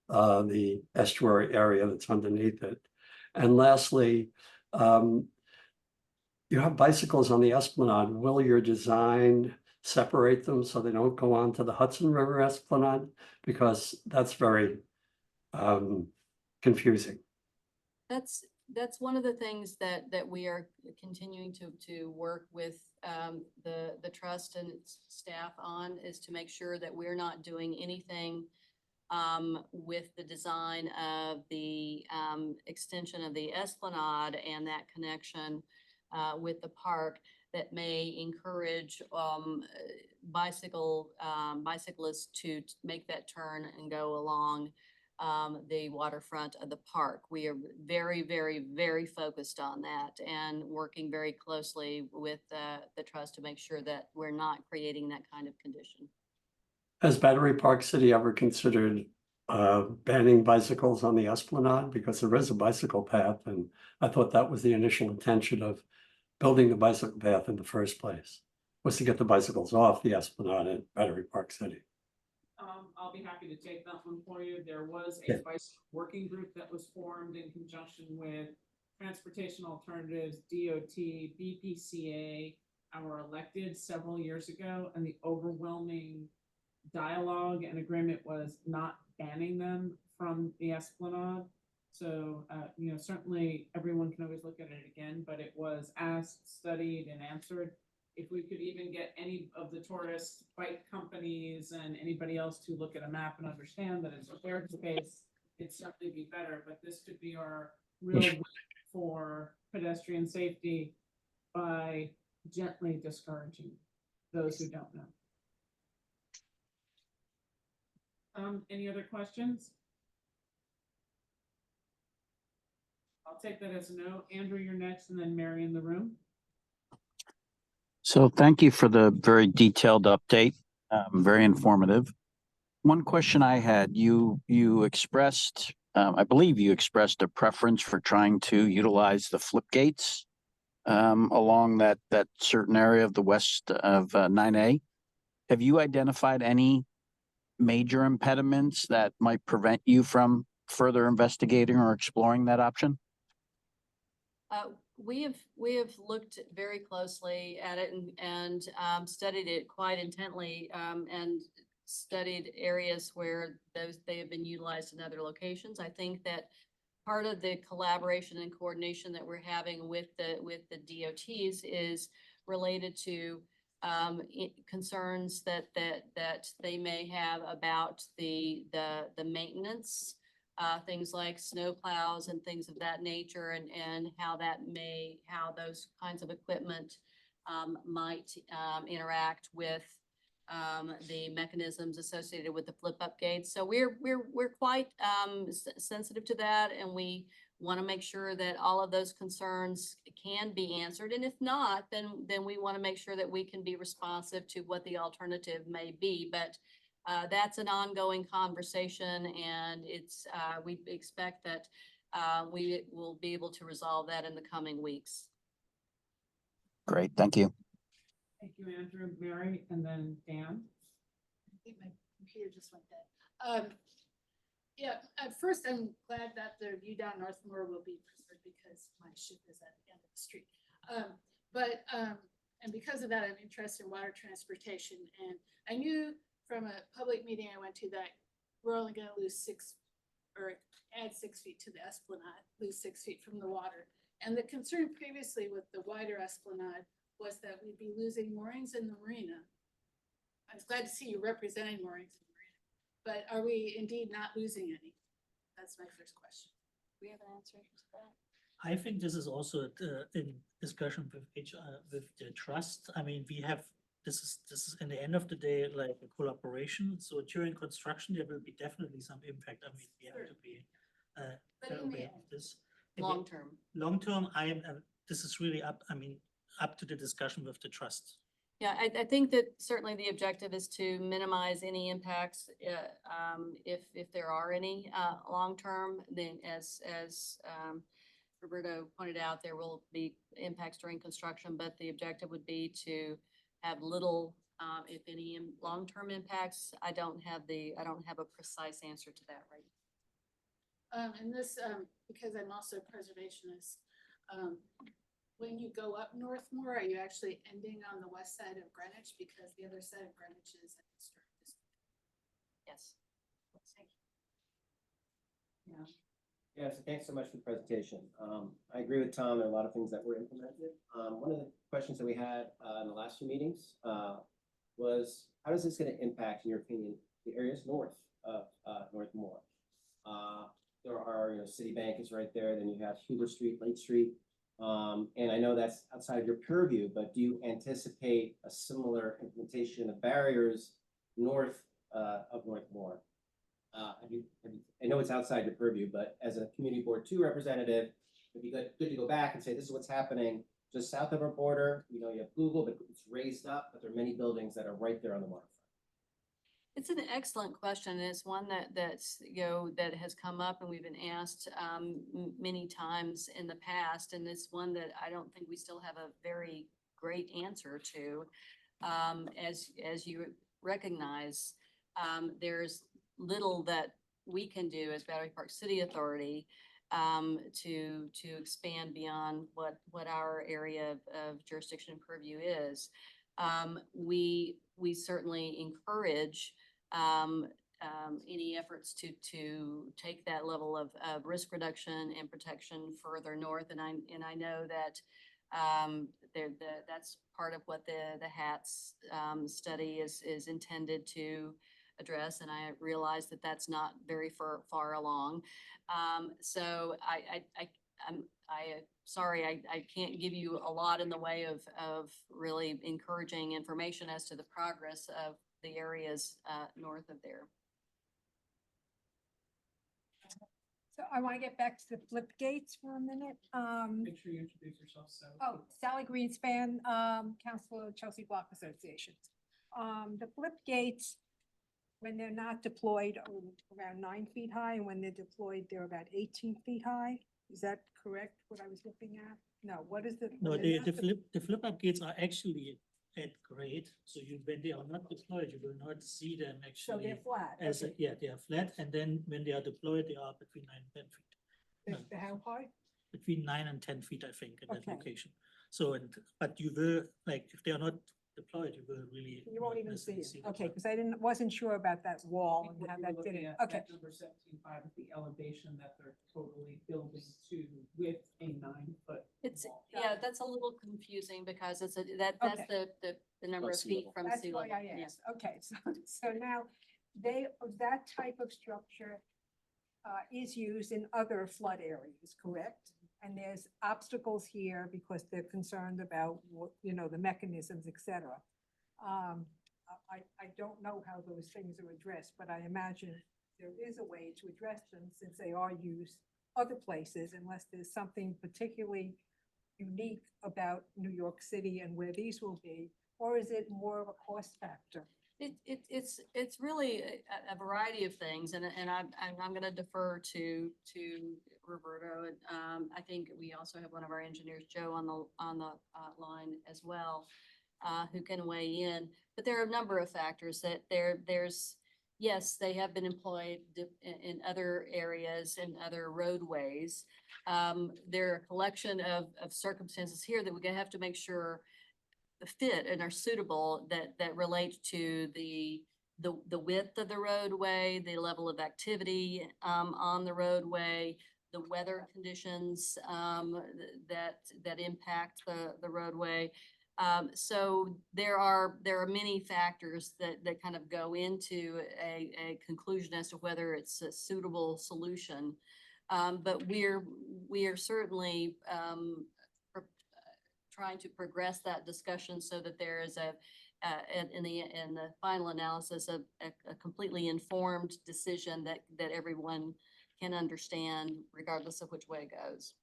the estuary area that's underneath it. And lastly, you have bicycles on the Esplanade. Will your design separate them so they don't go on to the Hudson River Esplanade? Because that's very confusing. That's one of the things that we are continuing to work with the trust and its staff on, is to make sure that we're not doing anything with the design of the extension of the Esplanade and that connection with the park that may encourage bicyclists to make that turn and go along the waterfront of the park. We are very, very, very focused on that and working very closely with the trust to make sure that we're not creating that kind of condition. Has Battery Park City ever considered banning bicycles on the Esplanade? Because there is a bicycle path, and I thought that was the initial intention of building the bicycle path in the first place, was to get the bicycles off the Esplanade at Battery Park City. I'll be happy to take that one for you. There was a Yeah. bicycle working group that was formed in conjunction with Transportation Alternatives, DOT, BPCA, our elected several years ago, and the overwhelming dialogue and agreement was not banning them from the Esplanade. So, certainly everyone can always look at it again, but it was asked, studied, and answered. If we could even get any of the tourist bike companies and anybody else to look at a map and understand that it's a shared space, it'd certainly be better, but this could be our real win for pedestrian safety by gently discouraging those who don't know. Any other questions? I'll take that as a no. Andrew, you're next, and then Mary in the room. So thank you for the very detailed update, very informative. One question I had, you expressed, I believe you expressed a preference for trying to utilize the flip gates along that certain area of the west of 9A. Have you identified any major impediments that might prevent you from further investigating or exploring that option? We have looked very closely at it and studied it quite intently and studied areas where they have been utilized in other locations. I think that part of the collaboration and coordination that we're having with the DOTs is related to concerns that they may have about the maintenance. Things like snow plows and things of that nature, and how those kinds of equipment might interact with the mechanisms associated with the flip up gates. So we're quite sensitive to that, and we want to make sure that all of those concerns can be answered. And if not, then we want to make sure that we can be responsive to what the alternative may be. But that's an ongoing conversation, and it's we expect that we will be able to resolve that in the coming weeks. Great, thank you. Thank you, Andrew, Mary, and then Dan. I think my computer just went dead. Yeah, at first I'm glad that the view down Northmore will be preserved because my ship is at the end of the street. And because of that, I'm interested in water transportation. And I knew from a public meeting I went to that we're only going to lose add 6 feet to the Esplanade, lose 6 feet from the water. And the concern previously with the wider Esplanade was that we'd be losing moorings in the marina. I was glad to see you representing moorings in the marina, but are we indeed not losing any? That's my first question. Do we have an answer to that? I think this is also in discussion with with the trust. I mean, we have this is in the end of the day like a collaboration. So during construction, there will be definitely some impact. I mean, we have to be aware of this. Long term. Long term, this is really up. I mean, up to the discussion with the trust. Yeah, I think that certainly the objective is to minimize any impacts if there are any long term. Then, as Roberto pointed out, there will be impacts during construction, but the objective would be to have little, if any, long-term impacts. I don't have a precise answer to that right now. And this, because I'm also a preservationist, when you go up Northmore, are you actually ending on the west side of Greenwich? Because the other side of Greenwich is a historic district. Yes. Thank you. Yeah. Yeah, so thanks so much for the presentation. I agree with Tom. There are a lot of things that were implemented. One of the questions that we had in the last few meetings was, how is this going to impact, in your opinion, the areas north of, Northmore. There are, Citibank is right there, then you have Huber Street, Lake Street. And I know that's outside of your purview, but do you anticipate a similar implementation of barriers north, of Northmore? I know it's outside your purview, but as a community board two representative, it'd be good to go back and say, this is what's happening just south of our border. You have Google, but it's raised up, but there are many buildings that are right there on the waterfront. It's an excellent question, and it's one that has come up and we've been asked many times in the past, and it's one that I don't think we still have a very great answer to. As you recognize, there's little that we can do as Battery Park City Authority to expand beyond what our area of jurisdiction and purview is. We certainly encourage any efforts to take that level of risk reduction and protection further north. And I know that that's part of what the HATS study is intended to address. And I realize that that's not very far along. So I'm sorry, I can't give you a lot in the way of really encouraging information as to the progress of the areas north of there. So I want to get back to the flip gates for a minute. Make sure you introduce yourself, so. Oh, Sally Greenspan, Councilor Chelsea Block Association. The flip gates, when they're not deployed, are around 9 feet high, and when they're deployed, they're about 18 feet high. Is that correct, what I was looking at? No, what is the? No, the flip up gates are actually at grade, so when they are not deployed, you will not see them So actually. they're flat. Yeah, they are flat, and then when they are deployed, they are between 9 and 10 feet. They're how high? Between 9 and 10 feet, I think, in that Okay. location. So, but you will, like, if they are not deployed, you will really. You won't not even see necessarily it. the Okay, truck. because wasn't sure about that wall and What how you were that did looking it. at, Okay. that number 17.5 is the elevation that they're totally building to with a 9-foot. It's, wall. yeah, that's a little confusing because that's that's Okay. the number of sea feet level. from That's sea why level. I Yeah. asked. Okay, so now that type of structure is used in other flood areas, correct? And there's obstacles here because they're concerned about, the mechanisms, et cetera. I don't know how those things are addressed, but I imagine there is a way to address them since they are used other places, unless there's something particularly unique about New York City and where these will be, or is it more of a cost factor? It's really a variety of things, and I'm going to defer to Roberto. I think we also have one of our engineers, Joe, on the line as well, who can weigh in. But there are a number of factors that there's. Yes, they have been employed in other areas and other roadways. There are a collection of circumstances here that we're going to have to make sure fit and are suitable that relate to the width of the roadway, the level of activity on the roadway, the weather conditions that impact the roadway. So there are many factors that kind of go into a conclusion as to whether it's a suitable solution. But we are certainly trying to progress that discussion so that there is in the final analysis a completely informed decision that everyone can understand regardless of which way it goes.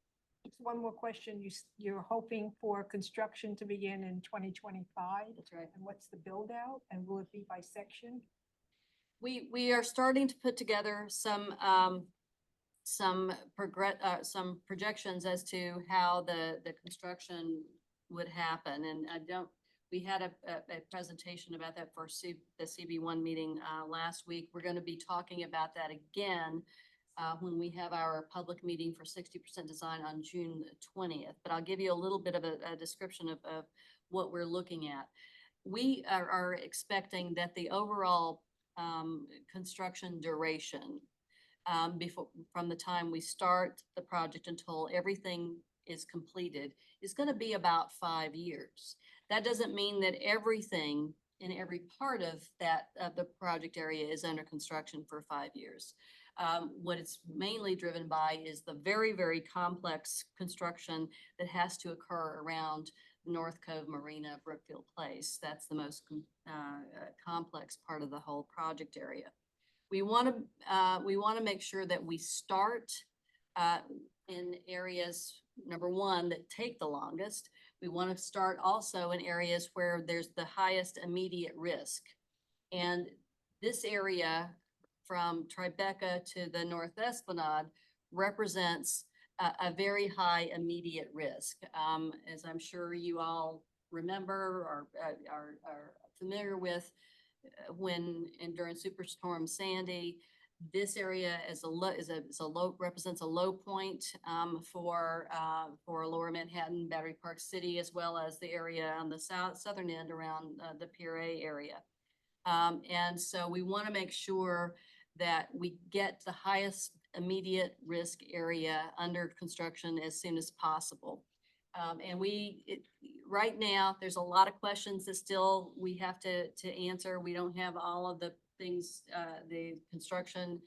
Just one more question. You're hoping for construction to begin in 2025? That's right. And what's the build out, and will it be by section? We are starting to put together some projections as to how the construction would happen, and we had a presentation about that for the CB1 meeting last week. We're going to be talking about that again when we have our public meeting for 60% design on June 20th. But I'll give you a little bit of a description of what we're looking at. We are expecting that the overall construction duration from the time we start the project until everything is completed is going to be about 5 years. That doesn't mean that everything in every part of the project area is under construction for 5 years. What it's mainly driven by is the very, very complex construction that has to occur around North Cove Marina, Brookfield Place. That's the most complex part of the whole project area. We want to make sure that we start in areas, number one, that take the longest. We want to start also in areas where there's the highest immediate risk. And this area from Tribeca to the North Esplanade represents a very high immediate risk. As I'm sure you all remember or are familiar with, during Superstorm Sandy, this area represents a low point for Lower Manhattan, Battery Park City, as well as the area on the southern end around the Pier area. And so we want to make sure that we get the highest immediate risk area under construction as soon as possible. And right now, there's a lot of questions that still we have to answer. We don't have all of the things, the construction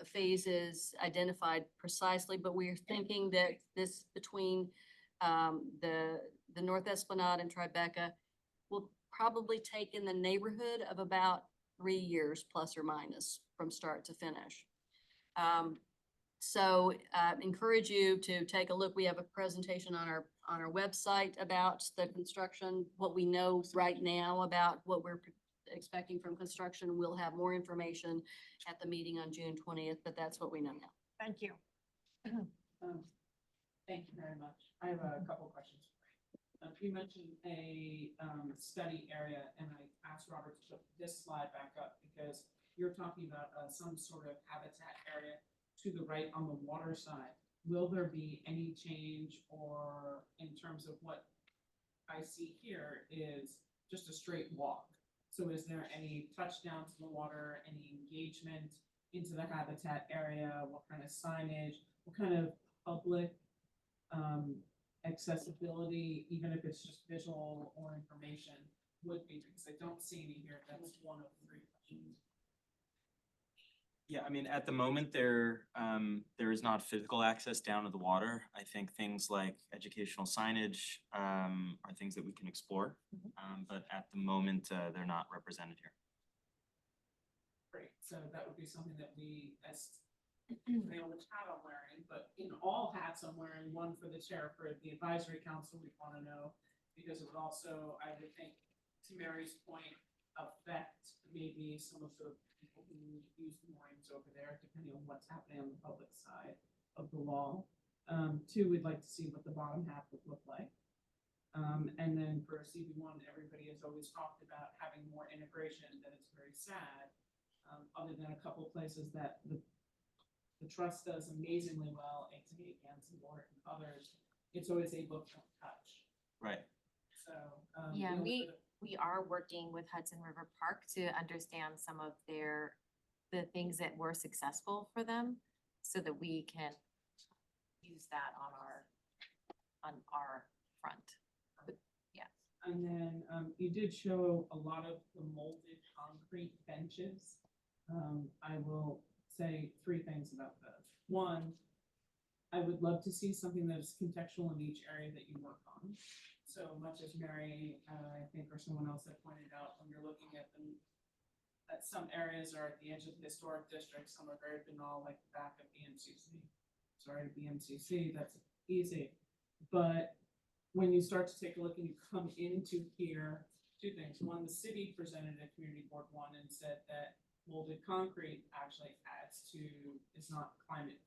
phases identified precisely, but we're thinking that this between the North Esplanade and Tribeca will probably take in the neighborhood of about 3 years plus or minus from start to finish. So encourage you to take a look. We have a presentation on our website about the construction, what we know right now about what we're expecting from construction. We'll have more information at the meeting on June 20th, but that's what we know now. Thank you. Thank you very much. I have a couple questions. You mentioned a study area, and I asked Robert to put this slide back up because you're talking about some sort of habitat area to the right on the water side. Will there be any change, or in terms of what I see here is just a straight walk? So is there any touchdown to the water, any engagement into the habitat area? What kind of signage? What kind of public accessibility, even if it's just visual or information, would be? Because I don't see any here. That's one of 3 questions. Yeah, I mean, at the moment, there is not physical access down to the water. I think things like educational signage are things that we can explore, but at the moment, they're not represented here. Great. So that would be something that we, as depending on which hat I'm wearing, but in all hats I'm wearing, one for the chair for the advisory council, we want to know, because it would also, I would think, to Mary's point, affect maybe some of the people who use the moorings over there, depending on what's happening on the public side of the wall. 2, we'd like to see what the bottom half would look like. And then for CB1, everybody has always talked about having more integration, that it's very sad, other than a couple places that the trust does amazingly well, 8-8 Ganson Board and others, it's always a book don't touch. Right. So yeah, we are working with Hudson River Park to understand some of the things that were successful for them, so that we can use that on our front. But, yeah. And then you did show a lot of the molded concrete benches. I will say 3 things about those. 1, I would love to see something that is contextual in each area that you work on. So much as Mary, I think, or someone else had pointed out, when you're looking at them, that some areas are at the edge of the historic district, some are very banal, like the back of BMCC. Sorry, BMCC, that's easy. But when you start to take a look and you come into here, 2 things. 1, the city presented a community board 1 and said that molded concrete actually is not climate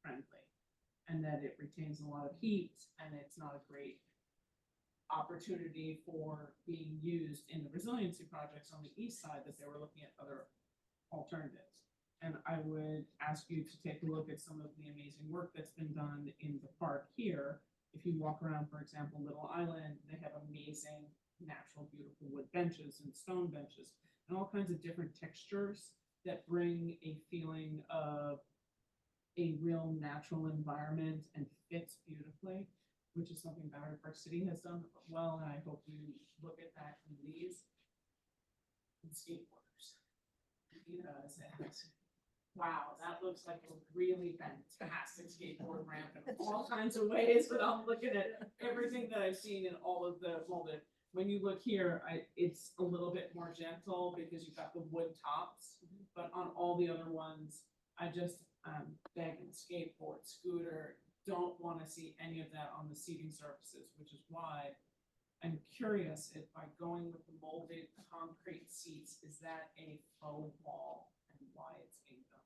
friendly, and that it retains a lot of heat, and it's not a great opportunity for being used in the resiliency projects on the east side, that they were looking at other alternatives. And I would ask you to take a look at some of the amazing work that's been done in the park here. If you walk around, for example, Little Island, they have amazing, natural, beautiful wood benches and stone benches and all kinds of different textures that bring a feeling of a real natural environment and fits beautifully. which is something Battery Park City has done well, and I hope you look at that in these. And skateboarders. Wow, that looks like a really fantastic skateboard ramp in all kinds of ways, but I'm looking at everything that I've seen in all of the molded. When you look here, it's a little bit more gentle because you've got the wood tops, but on all the other ones, I just, begging skateboard, scooter, don't want to see any of that on the seating surfaces, which is why I'm curious if by going with the molded concrete seats, is that a faux wall and why it's being done?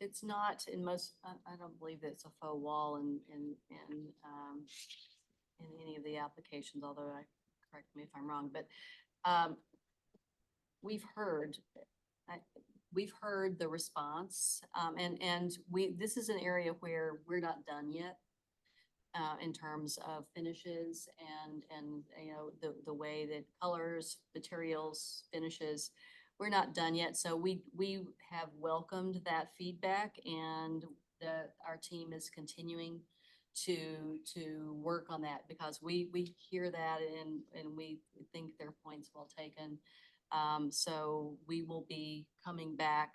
It's not in most, I don't believe that it's a faux wall in any of the applications, although correct me if I'm wrong, but we've heard the response, and this is an area where we're not done yet. In terms of finishes and you know, the way that colors, materials, finishes, we're not done yet. So we have welcomed that feedback, and our team is continuing to work on that because we hear that and we think their point's well taken. So we will be coming back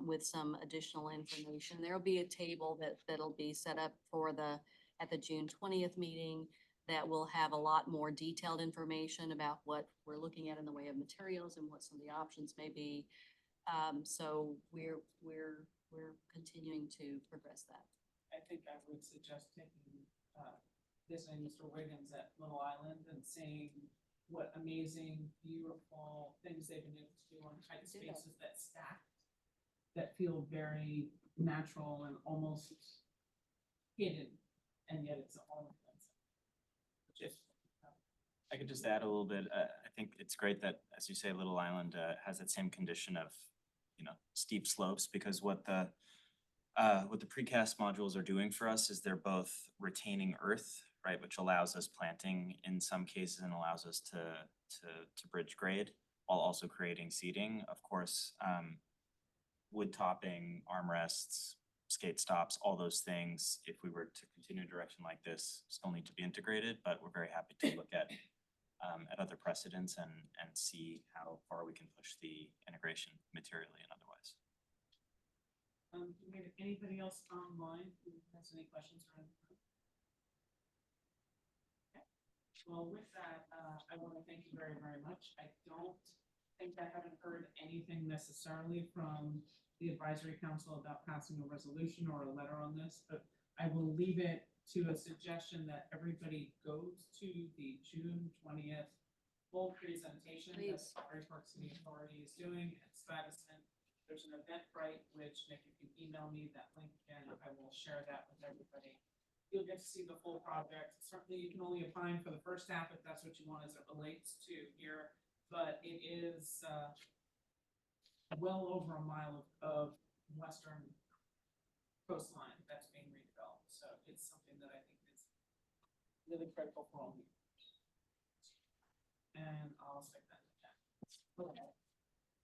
with some additional information. There'll be a table that'll be set up at the June 20th meeting that will have a lot more detailed information about what we're looking at in the way of materials and what some of the options may be. So we're continuing to progress that. I think I would suggest taking, visiting Mr. Wiggins at Little Island and seeing what amazing, beautiful things they've been able to do on tight spaces that stack, that feel very natural and almost hidden. And yet it's all I could just add a little bit. I think it's great that, as you say, Little Island has that same condition of, you know, steep slopes, because what the precast modules are doing for us is they're both retaining earth, right, which allows us planting in some cases and allows us to bridge grade while also creating seating. Of course, wood topping, armrests, skate stops, all those things, if we were to continue a direction like this, still need to be integrated, but we're very happy to look at other precedents and see how far we can push the integration materially and otherwise. Do we have anybody else online who has any questions or anything? Okay. Well, with that, I want to thank you very, very much. I don't think I haven't heard anything necessarily from the advisory council about passing a resolution or a letter on this, but I will leave it to a suggestion that everybody goes to the June 20th full presentation that the Battery Park City Authority is doing at Stuyvesant. There's an Eventbrite, which Nick, you can email me that link again. I will share that with everybody. You'll get to see the full project. Certainly you can only apply for the first half if that's what you want as it relates to here, but it is well over a mile of western coastline that's being redeveloped. So it's something that I think is really critical for all of you. And I'll stick that in the chat. Okay.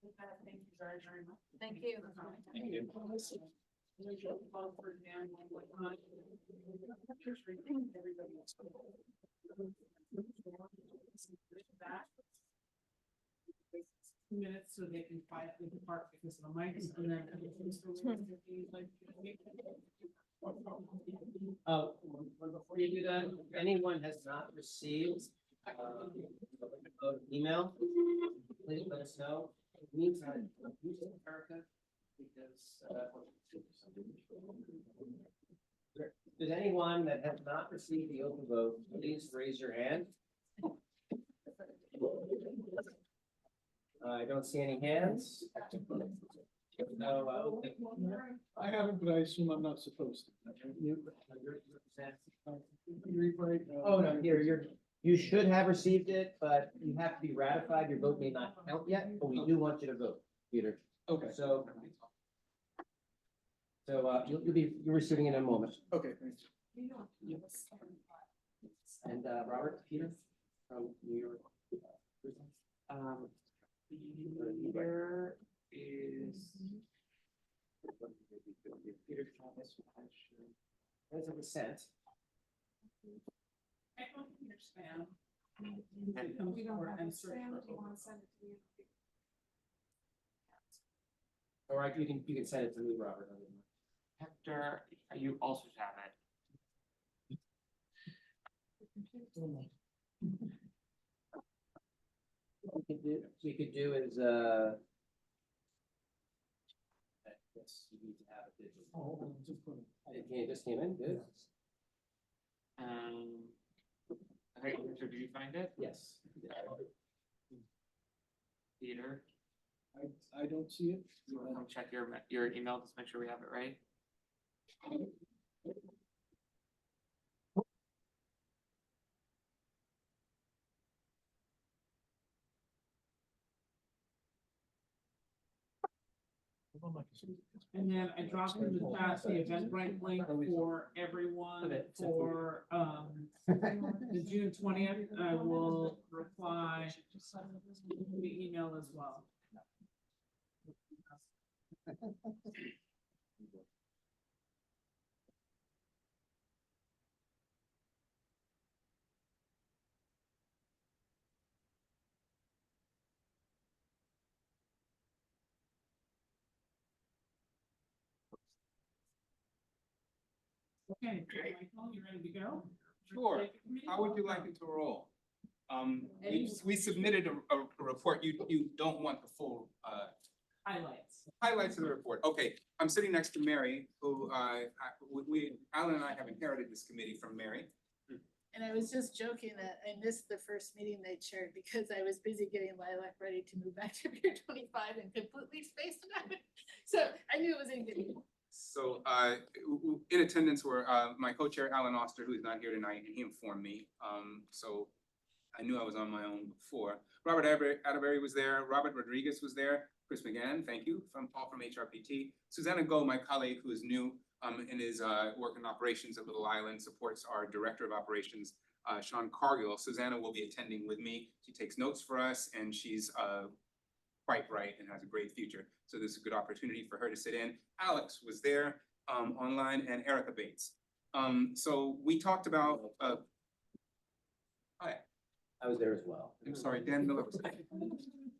With that, thank you very, very much. Thank you. Thank you. Minutes so they can quietly depart because of the mics, and then before you do that, if anyone has not received an email, please let us know. In the meantime, use America, because does anyone that has not received the open vote, please raise your hand. I don't see any hands. No, I haven't, but I assume I'm not supposed to. oh, no, you should have received it, but you have to be ratified. Your vote may not count yet, but we do want you to vote, Peter. Okay. So you're receiving it in a moment. Okay, thanks. And Robert, Peter from New York. There is. Peter Thomas, there's a dissent. I don't understand. It comes forward and search for Or you can send it to me, Robert. Hector, you also have it. We could do is, yes, you need to have it digital. It just came in, good. Okay, Richard, did you find it? Yes. Peter, I don't see it. you wanna come check your email, just make sure we have it right? And then I dropped in the chat the Eventbrite link for everyone for, the June 20th. I will reply the email as well. Okay, Michael, you ready to go? Sure. How would you like it to roll? We submitted a report. You don't want the full, highlights of the report. Okay, I'm sitting next to Mary, who, Alan and I have inherited this committee from Mary. And I was just joking that I missed the first meeting they chaired because I was busy getting Lilac ready to move back to Pier 25 and completely spaced on it. So I knew it was in good. So, in attendance were, my co-chair, Alan Oster, who's not here tonight, and he informed me. So I knew I was on my own before. Robert Atterbury was there, Robert Rodriguez was there, Chris McGann, thank you, Paul from HRPT. Susanna Go, my colleague, who is new, and is, working operations at Little Island, supports our director of operations, Sean Cargill. Susanna will be attending with me. She takes notes for us, and she's, quite bright and has a great future. So this is a good opportunity for her to sit in. Alex was there online, and Erica Bates. So we talked about, hi. I was there as well. I'm sorry, Dan Miller was there.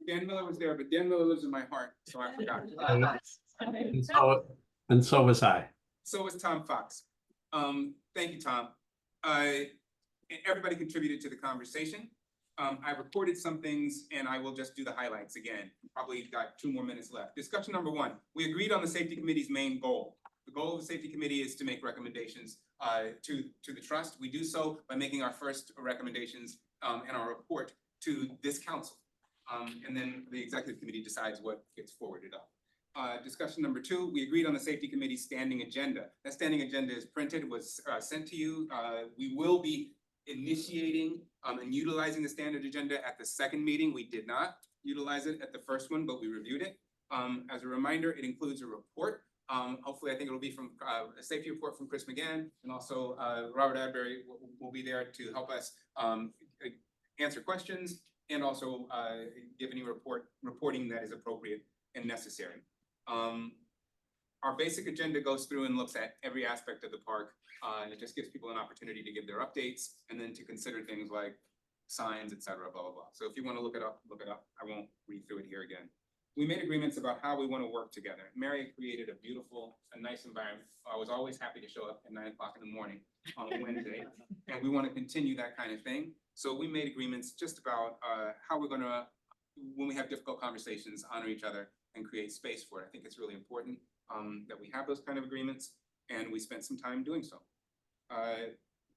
Dan Miller was there, but Dan Miller lives in my heart, so I forgot. And so was I. So was Tom Fox. Thank you, Tom. Everybody contributed to the conversation. I recorded some things and I will just do the highlights again. Probably got 2 more minutes left. Discussion number 1, we agreed on the safety committee's main goal. The goal of the safety committee is to make recommendations to the trust. We do so by making our first recommendations in our report to this council. And then the executive committee decides what gets forwarded up. Discussion number 2, we agreed on the safety committee's standing agenda. That standing agenda is printed, was sent to you. We will be initiating and utilizing the standard agenda at the second meeting. We did not utilize it at the first one, but we reviewed it. As a reminder, it includes a report. Hopefully, I think it'll be from a safety report from Chris McGann, and also Robert Adbury will be there to help us answer questions and also give any reporting that is appropriate and necessary. Our basic agenda goes through and looks at every aspect of the park. And it just gives people an opportunity to give their updates and then to consider things like signs, et cetera, blah, blah, blah. So if you want to look it up, look it up. I won't read through it here again. We made agreements about how we want to work together. Mary created a beautiful, a nice environment. I was always happy to show up at 9 o'clock in the morning on a Wednesday. And we want to continue that kind of thing. So we made agreements just about how we're going to, when we have difficult conversations, honor each other and create space for it. I think it's really important that we have those kind of agreements, and we spent some time doing so.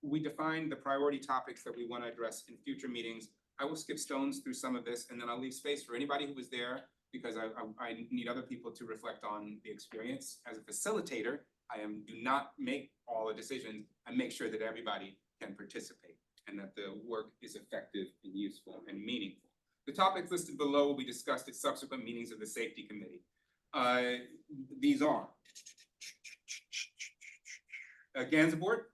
We defined the priority topics that we want to address in future meetings. I will skip stones through some of this, and then I'll leave space for anybody who was there, because I need other people to reflect on the experience. As a facilitator, do not make all the decisions. I make sure that everybody can participate and that the work is effective and useful and meaningful. The topics listed below will be discussed at subsequent meetings of the safety committee. These are Gansevoort.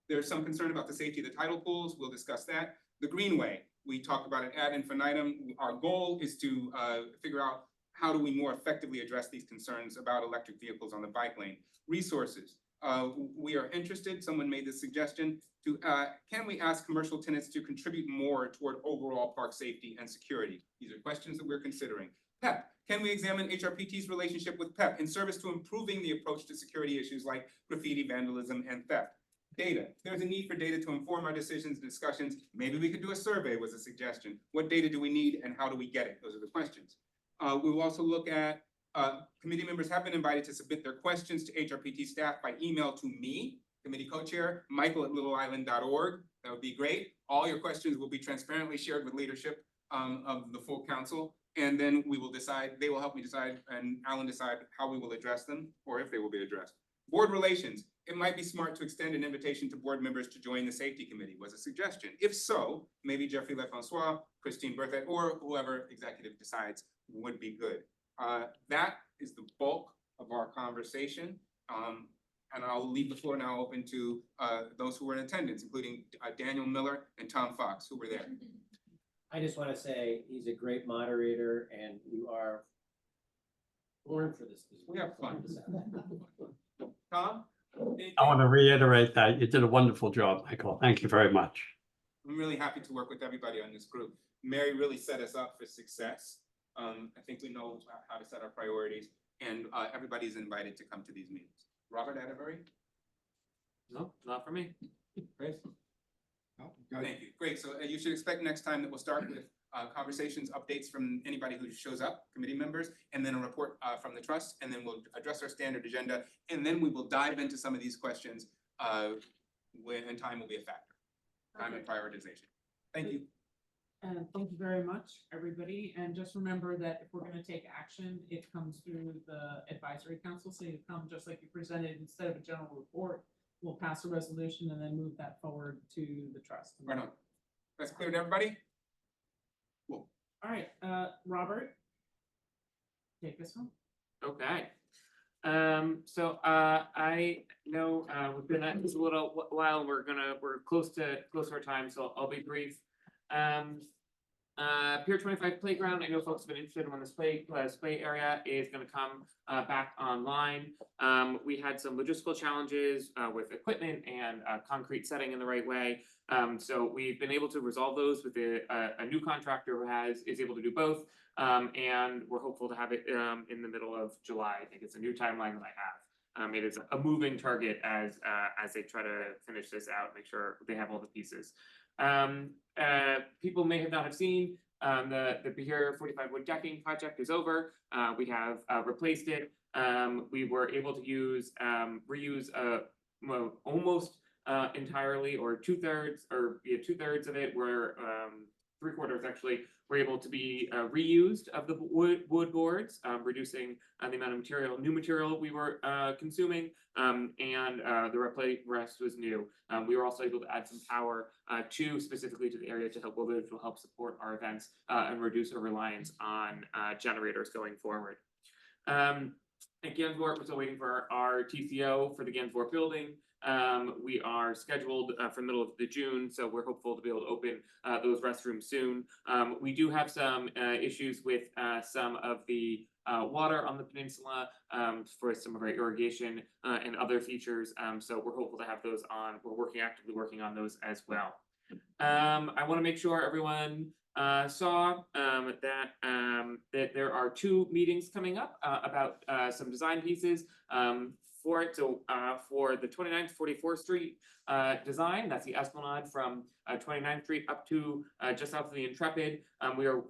There's some concern about the safety of the tidal pools. We'll discuss that. The Greenway, we talked about it ad infinitum. Our goal is to figure out how do we more effectively address these concerns about electric vehicles on the bike lane. Resources, We are interested, someone made this suggestion, to, can we ask commercial tenants to contribute more toward overall park safety and security? These are questions that we're considering. PEP, can we examine HRPT's relationship with PEP in service to improving the approach to security issues like graffiti, vandalism, and theft? Data, there's a need for data to inform our decisions and discussions. Maybe we could do a survey, was a suggestion. What data do we need and how do we get it? Those are the questions. We will also look at, committee members have been invited to submit their questions to HRPT staff by email to me, committee co-chair, michael@littleisland.org. That would be great. All your questions will be transparently shared with leadership of the full council. And then we will decide, they will help me decide, and Alan decide how we will address them or if they will be addressed. Board relations, it might be smart to extend an invitation to board members to join the safety committee, was a suggestion. If so, maybe Jeffrey Lefrancois, Christine Berthet, or whoever executive decides would be good. That is the bulk of our conversation. And I'll leave the floor now open to those who were in attendance, including Daniel Miller and Tom Fox, who were there. I just want to say he's a great moderator and you are born for this. We have fun. Tom? I want to reiterate that you did a wonderful job, Michael. Thank you very much. I'm really happy to work with everybody on this group. Mary really set us up for success. I think we know how to set our priorities, and everybody's invited to come to these meetings. Robert Atterbury? No, not for me. Chris? No, thank you. Great. So you should expect next time that we'll start with conversations, updates from anybody who shows up, committee members, and then a report from the trust, and then we'll address our standard agenda, and then we will dive into some of these questions when time will be a factor. Time and prioritization. Thank you. And thank you very much, everybody. And just remember that if we're going to take action, it comes through the advisory council. So you come just like you presented instead of a general report. We'll pass a resolution and then move that forward to the trust. Right on. That's clear to everybody? Cool. All right, Robert, take us home. Okay. So I know we've been at this a little while. We're close to our time, so I'll be brief. Pier 25 playground. I know folks have been interested in when this play area is going to come back online. We had some logistical challenges with equipment and concrete setting in the right way. So we've been able to resolve those with a new contractor who is able to do both. And we're hopeful to have it in the middle of July. I think it's a new timeline that I have. It is a moving target as they try to finish this out, make sure they have all the pieces. People may not have seen the Pier 45 wood decking project is over. We have replaced it. We were able to reuse almost entirely, or two-thirds of it were 3/4 actually were able to be reused of the wood boards, reducing the amount of new material we were consuming, and the rest was new. We were also able to add some power specifically to the area to help, which will help support our events and reduce our reliance on generators going forward. At Gansevoort, we're still waiting for our TCO for the Gansevoort building. We are scheduled for the middle of June, so we're hopeful to be able to open those restrooms soon. We do have some issues with some of the water on the peninsula for some of our irrigation and other features. So we're hopeful to have those on. We're actively working on those as well. I want to make sure everyone saw that there are 2 meetings coming up about some design pieces for it. So for the 29th 44th Street design, that's the Esplanade from 29th Street up to just south of the Intrepid. We are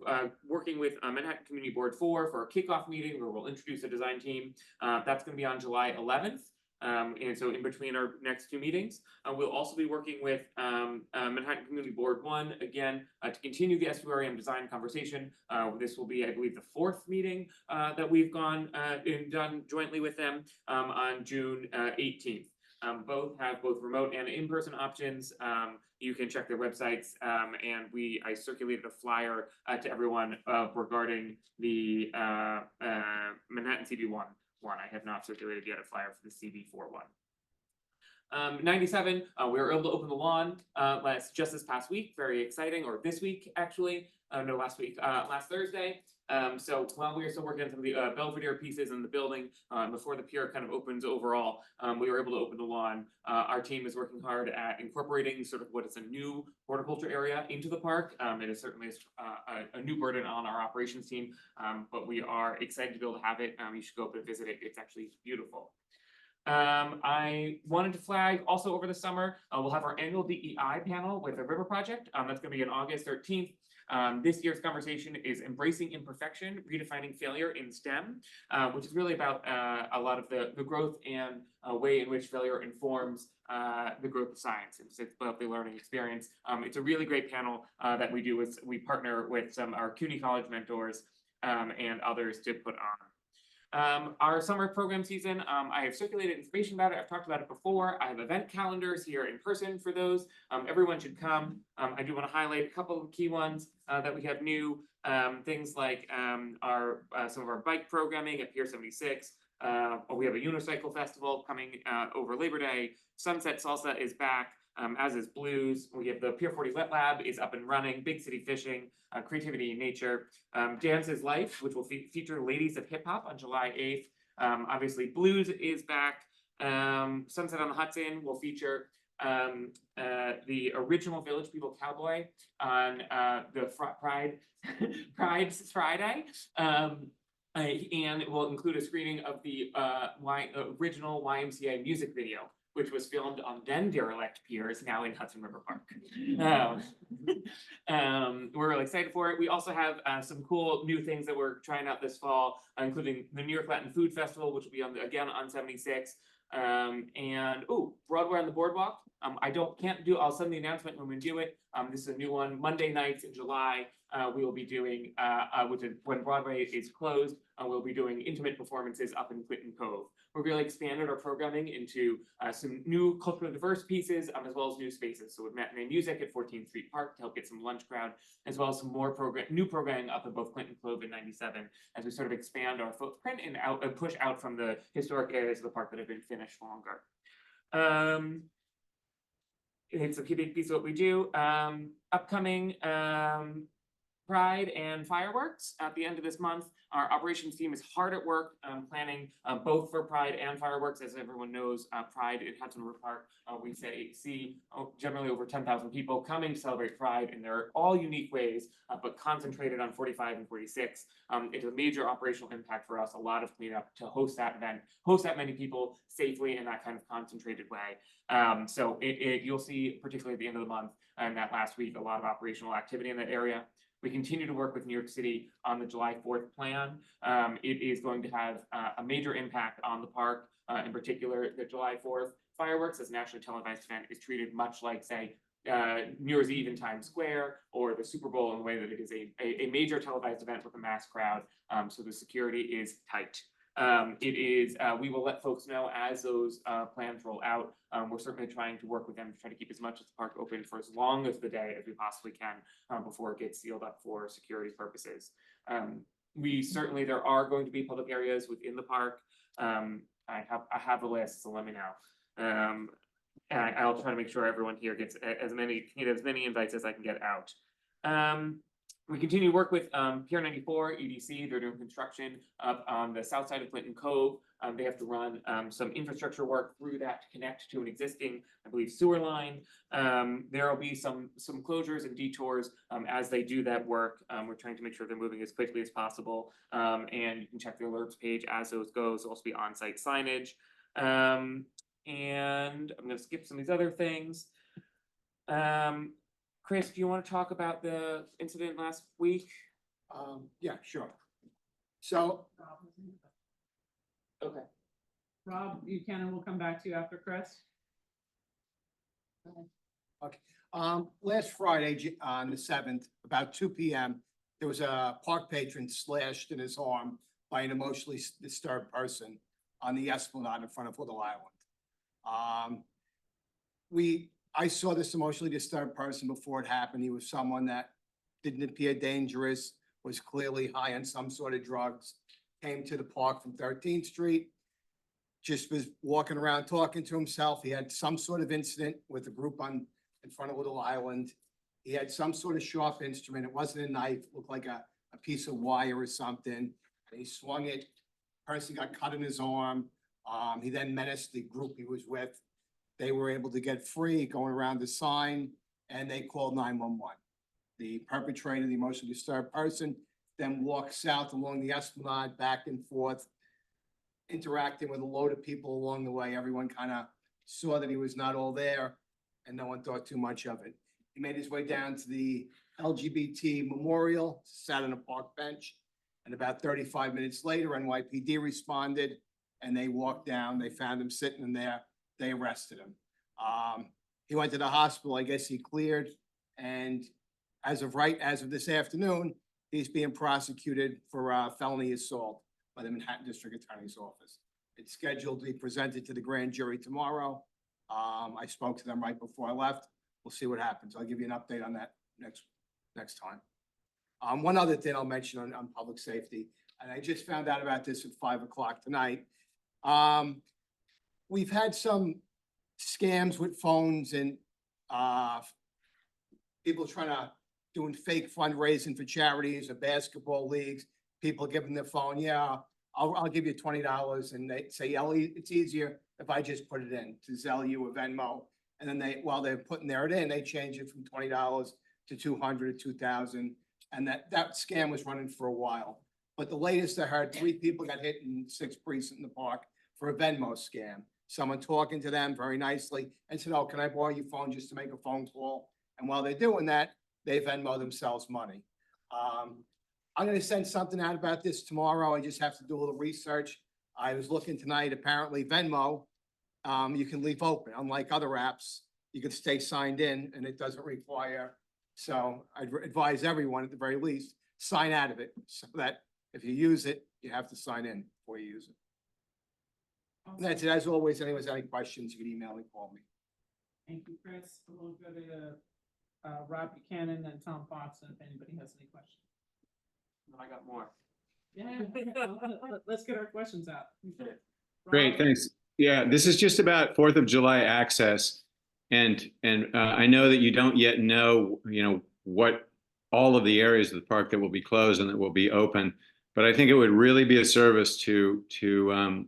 working with Manhattan Community Board 4 for a kickoff meeting where we'll introduce a design team. That's going to be on July 11th. And so in between our next 2 meetings, we'll also be working with Manhattan Community Board 1 again to continue the SURM design conversation. This will be, I believe, the 4th meeting that we've done jointly with them on June 18th. Both have both remote and in-person options. You can check their websites, and I circulated a flyer to everyone regarding the Manhattan CB1. I have not circulated yet a flyer for the CB4 one. 97, we were able to open the lawn just this past week, very exciting, or this week actually, no, last week, last Thursday. So while we were still working on some of the Belvedere pieces in the building, before the pier kind of opens overall, we were able to open the lawn. Our team is working hard at incorporating sort of what is a new horticulture area into the park. It is certainly a new burden on our operations team, but we are excited to be able to have it. You should go up and visit it. It's actually beautiful. I wanted to flag also over the summer, we'll have our annual DEI panel with the River Project. That's going to be on August 13th. This year's conversation is Embracing Imperfection, Redefining Failure in STEM, which is really about a lot of the growth and way in which failure informs the growth of science. It's about the learning experience. It's a really great panel that we do with, we partner with our CUNY College mentors and others to put on. Our summer program season, I have circulated information about it. I've talked about it before. I have event calendars here in person for those. Everyone should come. I do want to highlight a couple of key ones that we have new, things like some of our bike programming at Pier 76. We have a unicycle festival coming over Labor Day. Sunset Salsa is back, as is Blues. We have the Pier 40 Wet Lab is up and running, Big City Fishing, Creativity in Nature. Dance is Life, which will feature Ladies of Hip Hop on July 8th. Obviously, Blues is back. Sunset on the Hudson will feature the original Village People Cowboy on the Pride Friday. And it will include a screening of the original YMCA music video, which was filmed on then derelict piers, now in Hudson River Park. We're really excited for it. We also have some cool new things that we're trying out this fall, including the New York Latin Food Festival, which will be again on 76. And Broadway on the Boardwalk. I'll send the announcement when we do it. This is a new one, Monday nights in July. We will be doing, which is when Broadway is closed, we'll be doing intimate performances up in Clinton Cove. We've really expanded our programming into some new culturally diverse pieces, as well as new spaces. So we've matinee music at 14th Street Park to help get some lunch crowd, as well as some more new programming up at both Clinton Cove and 97, as we sort of expand our footprint and push out from the historic areas of the park that have been finished longer. It's a big piece of what we do. Upcoming Pride and fireworks at the end of this month. Our operations team is hard at work planning both for Pride and fireworks. As everyone knows, Pride in Hudson River Park, we see generally over 10,000 people coming to celebrate Pride, and they're all unique ways, but concentrated on 45 and 46. It's a major operational impact for us, a lot of cleanup to host that event, host that many people safely in that kind of concentrated way. So you'll see, particularly at the end of the month and that last week, a lot of operational activity in that area. We continue to work with New York City on the July 4th plan. It is going to have a major impact on the park. In particular, the July 4th fireworks as a nationally televised event is treated much like, say, New Year's Eve in Times Square or the Super Bowl, in the way that it is a major televised event with a mass crowd. So the security is tight. We will let folks know as those plans roll out. We're certainly trying to work with them to try to keep as much of the park open for as long as the day as we possibly can before it gets sealed up for security purposes. There are going to be public areas within the park. I have a list, so let me know. I'll try to make sure everyone here gets as many invites as I can get out. We continue to work with Pier 94, EDC. They're doing construction up on the south side of Clinton Cove. They have to run some infrastructure work through that to connect to an existing, I believe, sewer line. There will be some closures and detours as they do that work. We're trying to make sure they're moving as quickly as possible. And you can check the alerts page as those go. There'll also be on-site signage. And I'm going to skip some of these other things. Chris, do you want to talk about the incident last week? Yeah, sure. So, Okay. Rob, you can, and we'll come back to you after Chris. okay, last Friday, on the 7th, about 2 p.m., there was a park patron slashed in his arm by an emotionally disturbed person on the Esplanade in front of Little Island. I saw this emotionally disturbed person before it happened. He was someone that didn't appear dangerous, was clearly high on some sort of drugs, came to the park from 13th Street, just was walking around talking to himself. He had some sort of incident with a group in front of Little Island. He had some sort of sharp instrument. It wasn't a knife, it looked like a piece of wire or something. And he swung it. Person got cut in his arm. He then menaced the group he was with. They were able to get free going around the sign, and they called 911. The perpetrator, the emotionally disturbed person, then walked south along the Esplanade, back and forth, interacting with a load of people along the way. Everyone kind of saw that he was not all there, and no one thought too much of it. He made his way down to the LGBT memorial, sat on a park bench, and about 35 minutes later, NYPD responded, and they walked down. They found him sitting in there. They arrested him. He went to the hospital. I guess he cleared, and as of this afternoon, he's being prosecuted for felony assault by the Manhattan District Attorney's Office. It's scheduled to be presented to the grand jury tomorrow. I spoke to them right before I left. We'll see what happens. I'll give you an update on that next time. One other thing I'll mention on public safety, and I just found out about this at 5 o'clock tonight. We've had some scams with phones and people doing fake fundraising for charities or basketball leagues. People giving their phone, yeah, I'll give you $20, and they say, Ellie, it's easier if I just put it in to Zelle you or Venmo. And then while they're putting it in, they change it from $20 to $200 or $2,000. And that scam was running for a while. But the latest I heard, 3 people got hit in 6th Precinct in the park for a Venmo scam. Someone talking to them very nicely and said, oh, can I borrow your phone just to make a phone call? And while they're doing that, they Venmo themselves money. I'm going to send something out about this tomorrow. I just have to do a little research. I was looking tonight, apparently Venmo, you can leave open. Unlike other apps, you can stay signed in and it doesn't require. So I'd advise everyone at the very least, sign out of it so that if you use it, you have to sign in before you use it. And that's it. As always, anyone has any questions, you can email me, call me. Thank you, Chris. We'll go to Rob Buchanan and Tom Fox, and if anybody has any questions. I got more. Yeah, let's get our questions out. Great, Rob? thanks. Yeah, this is just about 4th of July access. And I know that you don't yet know, what all of the areas of the park that will be closed and that will be open. But I think it would really be a service to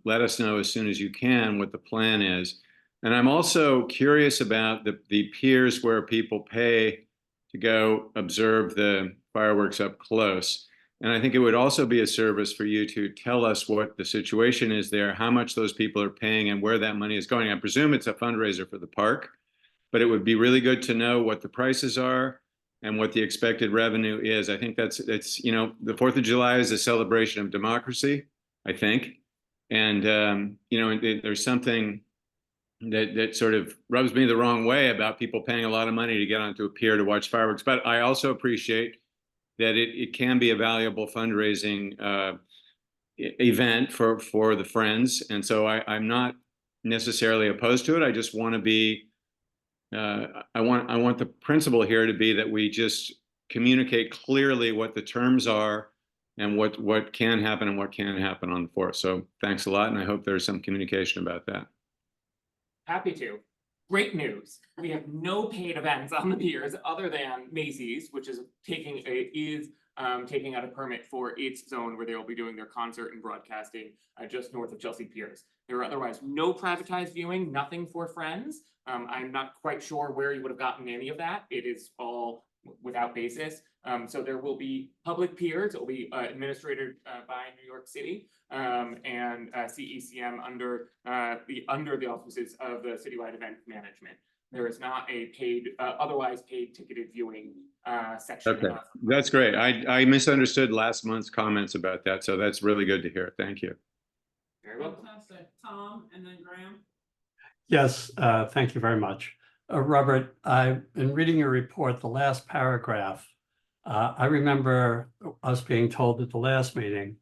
let us know as soon as you can what the plan is. And I'm also curious about the piers where people pay to go observe the fireworks up close. And I think it would also be a service for you to tell us what the situation is there, how much those people are paying, and where that money is going. I presume it's a fundraiser for the park, but it would be really good to know what the prices are and what the expected revenue is. I think that's the 4th of July is a celebration of democracy, I think. And, there's something that sort of rubs me the wrong way about people paying a lot of money to get onto a pier to watch fireworks. But I also appreciate that it can be a valuable fundraising event for the Friends. And so I'm not necessarily opposed to it. I just want to be, I want the principle here to be that we just communicate clearly what the terms are and what can happen and what can't happen on the 4th. So thanks a lot, and I hope there's some communication about that. Happy to. Great news. We have no paid events on the piers other than Macy's, which is taking out a permit for its zone where they will be doing their concert and broadcasting just north of Chelsea Piers. There are otherwise no privatized viewing, nothing for Friends. I'm not quite sure where you would have gotten any of that. It is all without basis. So there will be public piers. It will be administered by New York City and CECM under the auspices of the Citywide Event Management. There is not a paid, otherwise paid ticketed viewing section. Okay, that's great. I misunderstood last month's comments about that, so that's really good to hear. Thank you. Very well. Fantastic. Tom and then Graham. Yes, thank you very much. Robert, in reading your report, the last paragraph, I remember us being told at the last meeting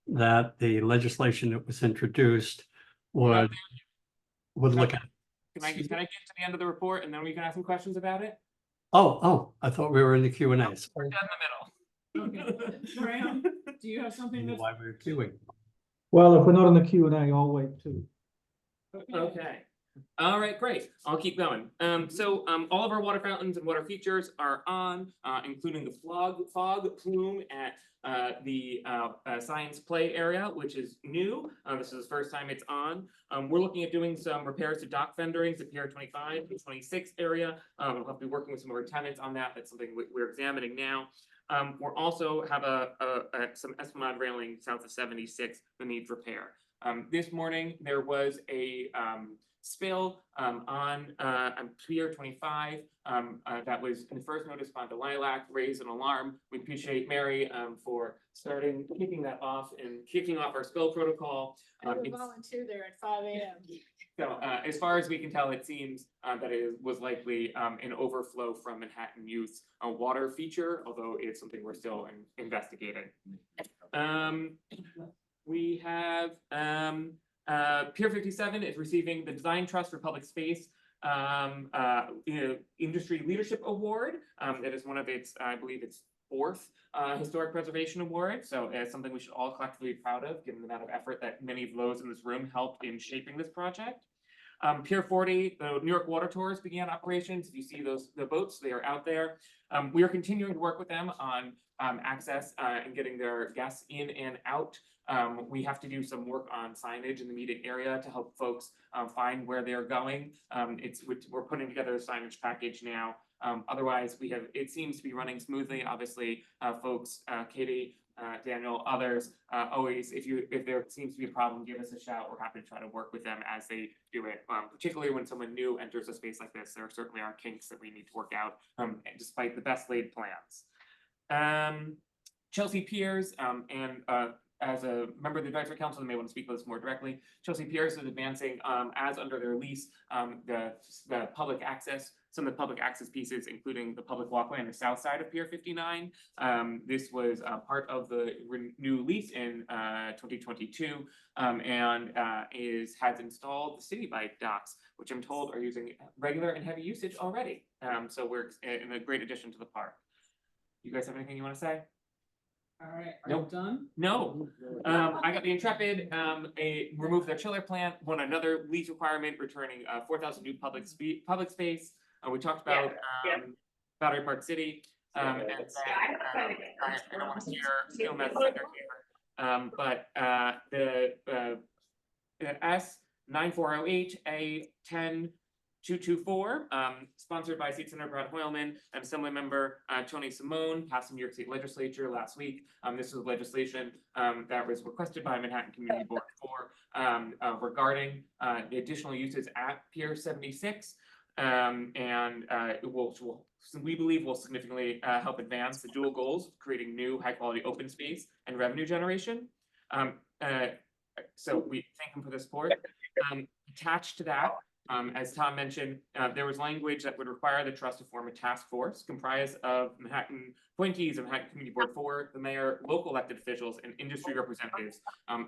that the legislation that was introduced would look at. Can I get to the end of the report and then we can ask some questions about it? Oh, I thought we were in the Q&A. We're dead in the middle. Okay. Graham, do you have something that's Why we're queuing. Well, if we're not in the Q&A, I'll wait too. Okay. All right, great. I'll keep going. All of our water fountains and water features are on, including the fog plume at the science play area, which is new. This is the first time it's on. We're looking at doing some repairs to dock fenderings at Pier 25 and 26 area. We'll have to be working with some of our tenants on that. That's something we're examining now. We're also have some Esplanade railing south of 76 that needs repair. This morning, there was a spill on Pier 25 that was in the first notice on the Lilac, raised an alarm. We appreciate Mary for kicking that off and kicking off our spill protocol. I would volunteer there at 5 a.m. So as far as we can tell, it seems that it was likely an overflow from Manhattan Youth's water feature, although it's something we're still investigating. We have Pier 57 is receiving the Design Trust for Public Space Industry Leadership Award. It is one of its, I believe it's fourth historic preservation award. So it's something we should all collectively be proud of, given the amount of effort that many of those in this room helped in shaping this project. Pier 40, the New York Water Tours began operations. If you see the boats, they are out there. We are continuing to work with them on access and getting their guests in and out. We have to do some work on signage in the immediate area to help folks find where they're going. We're putting together a signage package now. Otherwise, it seems to be running smoothly. Obviously, folks, Katie, Daniel, others, always, if there seems to be a problem, give us a shout. We're happy to try to work with them as they do it. Particularly when someone new enters a space like this, there certainly are kinks that we need to work out, despite the best laid plans. Chelsea Piers, and as a member of the advisory council, they may want to speak about this more directly. Chelsea Piers is advancing, as under their lease, the public access, some of the public access pieces, including the public walkway on the south side of Pier 59. This was part of the new lease in 2022, and has installed the city bike docks, which I'm told are using regular and heavy usage already. So we're in a great addition to the park. You guys have anything you want to say? All right, are Nope. you done? No. I got the Intrepid, remove their chiller plant, won another lease requirement, returning 4,000 new public space. We talked about Battery Park City, and then I don't want to hear steel mess thunder here. But the S9408 A10224, sponsored by Seat Senator Brad Hoylman and Assembly Member Tony Simone, passed the New York State Legislature last week. This was legislation that was requested by Manhattan Community Board 4 regarding the additional uses at Pier 76. It will, we believe, will significantly help advance the dual goals of creating new high-quality open space and revenue generation. So we thank him for the support. Attached to that, as Tom mentioned, there was language that would require the trust to form a task force comprised of Manhattan appointees of Manhattan Community Board 4, the mayor, local elected officials, and industry representatives.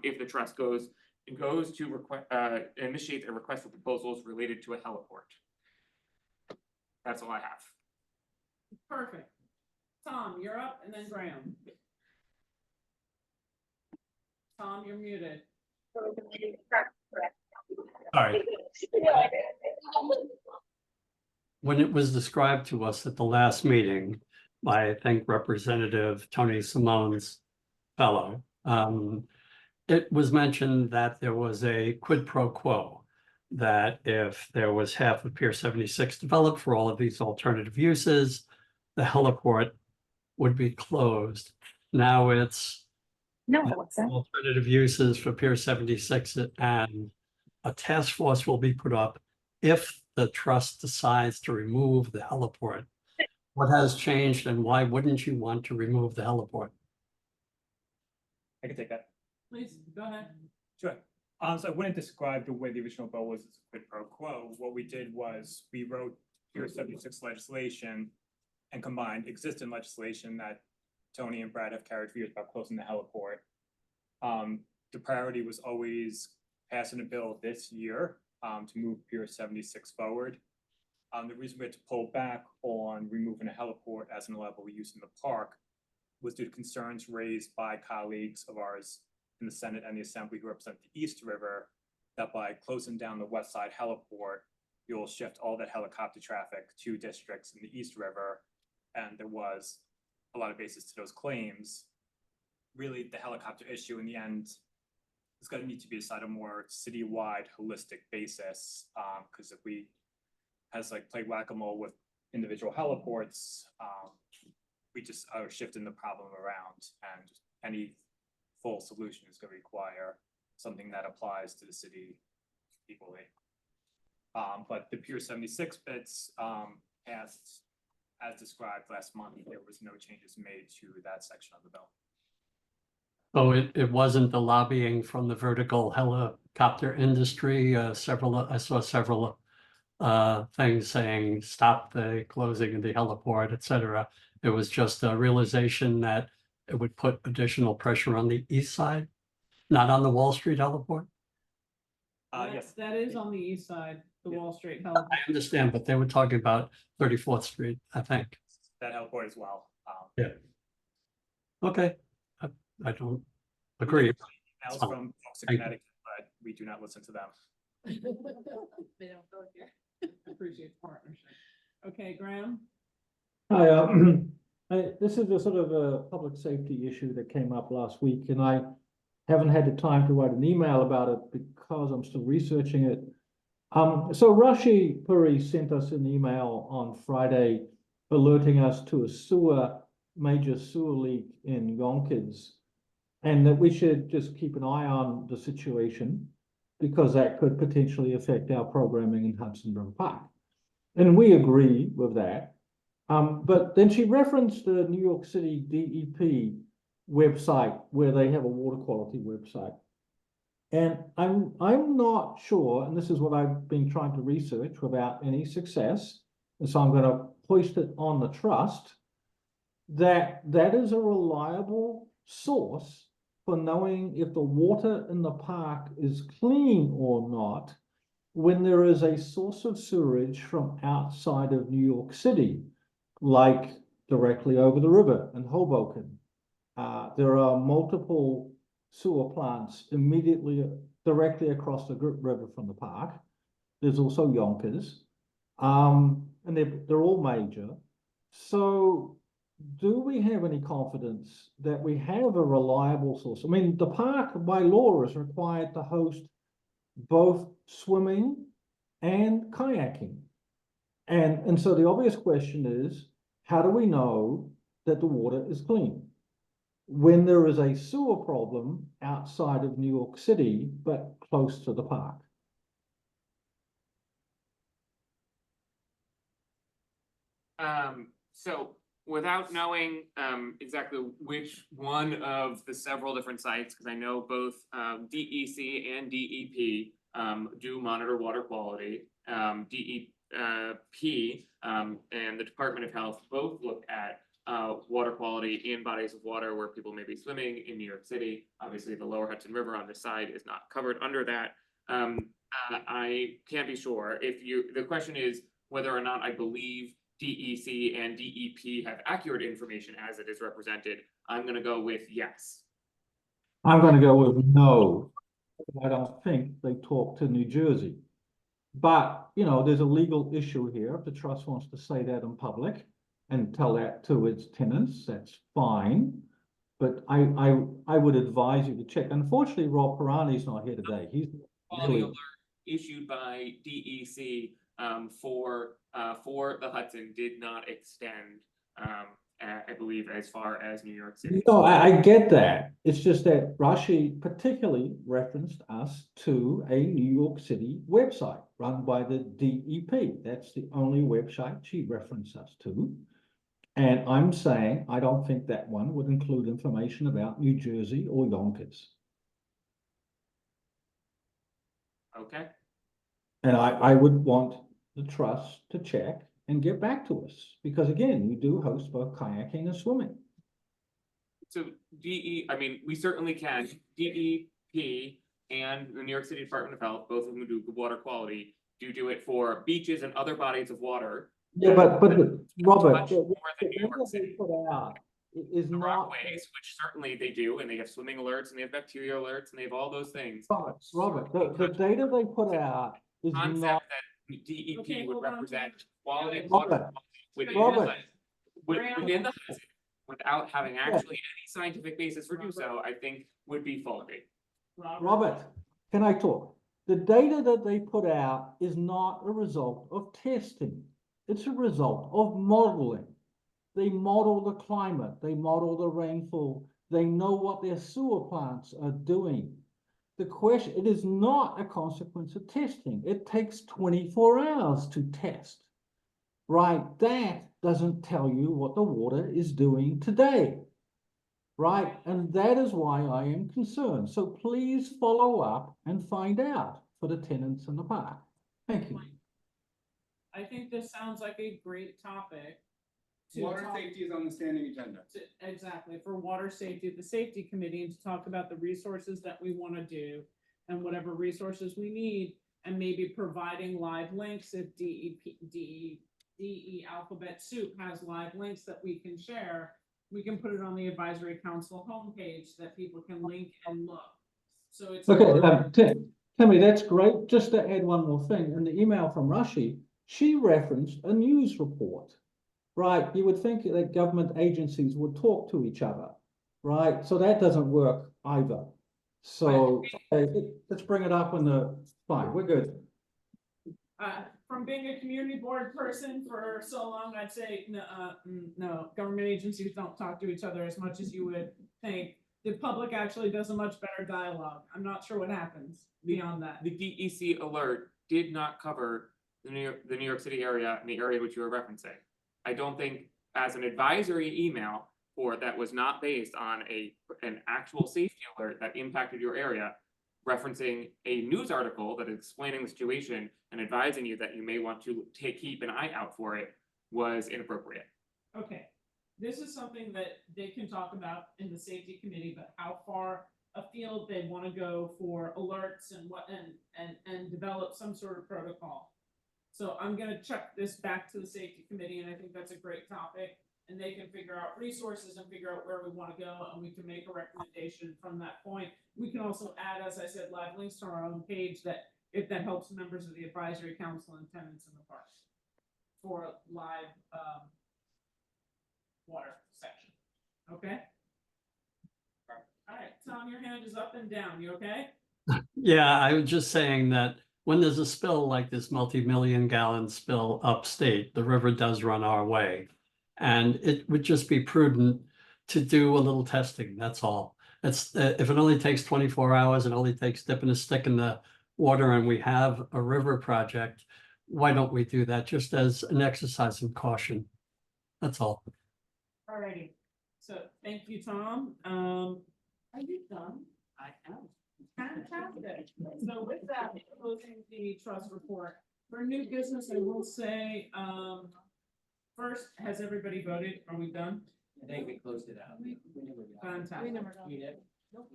If the trust goes to initiate a request for proposals related to a heliport. That's all I have. Perfect. Tom, you're up, and then Graham. Tom, you're muted. All right. When it was described to us at the last meeting by, I think, Representative Tony Simone's fellow, it was mentioned that there was a quid pro quo, that if there was half of Pier 76 developed for all of these alternative uses, the heliport would be closed. Now it's alternative uses for Pier 76, and a task force will be put up if the trust decides to remove the heliport. What has changed, and why wouldn't you want to remove the heliport? I can take that. Please, go ahead. Sure. So I wouldn't describe the way the original bill was as a quid pro quo. What we did was we wrote Pier 76 legislation and combined existing legislation that Tony and Brad have carried for years about closing the heliport. The priority was always passing a bill this year to move Pier 76 forward. The reason we had to pull back on removing a heliport as an allowable use in the park was due to concerns raised by colleagues of ours in the Senate and the Assembly who represent the East River, that by closing down the west side heliport, you'll shift all that helicopter traffic to districts in the East River. And there was a lot of basis to those claims. Really, the helicopter issue in the end is going to need to be decided on a more citywide, holistic basis. Because if we has like played whack-a-mole with individual heliports, we just are shifting the problem around, and any full solution is going to require something that applies to the city equally. But the Pier 76 bits passed as described last month. There was no changes made to that section of the bill. Oh, it wasn't the lobbying from the vertical helicopter industry. I saw several things saying stop the closing of the heliport, et cetera. It was just a realization that it would put additional pressure on the east side, not on the Wall Street heliport. Yes, That is on the east side, the Wall Street heliport. I understand, but they were talking about 34th Street, I think. that heliport as well. Yeah. Okay, I don't agree. Emails from folks in Thank you. Connecticut, but we do not listen to them. They don't go here. Appreciate the partnership. Okay, Graham? Hi, this is a sort of a public safety issue that came up last week, and I haven't had the time to write an email about it because I'm still researching it. So Rashi Puri sent us an email on Friday alerting us to a major sewer leak in Yonkers, and that we should just keep an eye on the situation because that could potentially affect our programming in Hudson River Park. And we agree with that. But then she referenced the New York City DEP website where they have a water quality website. And I'm not sure, and this is what I've been trying to research without any success, and so I'm going to hoist it on the trust, that is a reliable source for knowing if the water in the park is clean or not when there is a source of sewerage from outside of New York City, like directly over the river in Hoboken. There are multiple sewer plants directly across the river from the park. There's also Yonkers, and they're all major. So do we have any confidence that we have a reliable source? I mean, the park by law is required to host both swimming and kayaking. And so the obvious question is, how do we know that the water is clean when there is a sewer problem outside of New York City, but close to the park? So without knowing exactly which one of the several different sites, because I know both DEC and DEP do monitor water quality. DEP and the Department of Health both look at water quality in bodies of water where people may be swimming in New York City. Obviously, the lower Hudson River on this side is not covered under that. I can't be sure. The question is whether or not I believe DEC and DEP have accurate information as it is represented. I'm going to go with yes. I'm going to go with no. I don't think they talk to New Jersey. But, you know, there's a legal issue here. If the trust wants to say that in public and tell that to its tenants, that's fine. But I would advise you to check. Unfortunately, Rob Pirani's not here today. He's Quality alert issued by DEC for the Hudson did not extend, I believe, as far as New York City. No, I get that. It's just that Rashi particularly referenced us to a New York City website run by the DEP. That's the only website she referenced us to. And I'm saying I don't think that one would include information about New Jersey or Yonkers. Okay. And I would want the trust to check and get back to us, because again, we do host both kayaking and swimming. So I mean, we certainly can. DEP and the New York City Department of Health, both of them do water quality, do it for beaches and other bodies of water. Yeah, but Robert, much more than New York City. put out is The not. rockways, which certainly they do, and they have swimming alerts, and they have bacteria alerts, and they have all those things. Robert, the data they put out is Concept not. that DEP Okay, would hold on, represent quality of Robert, water within the Robert. Hudson. Within the Hudson, without having actually any scientific basis for do so, I think would be faulty. Robert, can I talk? The data that they put out is not a result of testing. It's a result of modeling. They model the climate, they model the rainfall, they know what their sewer plants are doing. The question, it is not a consequence of testing. It takes 24 hours to test. Right? That doesn't tell you what the water is doing today. Right? And that is why I am concerned. So please follow up and find out for the tenants in the park. Thank you. I think this sounds like a great topic. to Water talk- safety is on the standing agenda. Exactly, for water safety, the safety committee, and to talk about the resources that we want to do and whatever resources we need, and maybe providing live links if DE Alphabet Soup has live links that we can share. We can put it on the advisory council homepage that people can link and look. So it's. Okay, Timmy, that's great. Just to add one more thing, in the email from Rashi, she referenced a news report. Right, you would think that government agencies would talk to each other, right? So that doesn't work either. So let's bring it up in the, fine, we're good. From being a community board person for so long, I'd say, no, government agencies don't talk to each other as much as you would think. The public actually does a much better dialogue. I'm not sure what happens beyond that. The DEC alert did not cover the New York City area and the area which you were referencing. I don't think as an advisory email for that was not based on an actual safety alert that impacted your area, referencing a news article that is explaining the situation and advising you that you may want to keep an eye out for it was inappropriate. Okay, this is something that they can talk about in the safety committee, but how far afield they want to go for alerts and what and develop some sort of protocol. So I'm gonna check this back to the safety committee, and I think that's a great topic. And they can figure out resources and figure out where we want to go, and we can make a recommendation from that point. We can also add, as I said, live links to our own page that if that helps members of the advisory council and tenants in the park for live water section. Okay. All right, Tom, your hand is up and down. You okay? Yeah, I was just saying that when there's a spill like this multi-million gallon spill upstate, the river does run our way. And it would just be prudent to do a little testing, that's all. It's if it only takes 24 hours and only takes dipping a stick in the water and we have a river project, why don't we do that just as an exercise in caution? That's all. All righty. So thank you, Tom. Are you done? I am. Fantastic. So with that, closing the trust report. For new business, I will say, first, has everybody voted? Are we done? I think we closed it out. Fantastic. You did? Nope.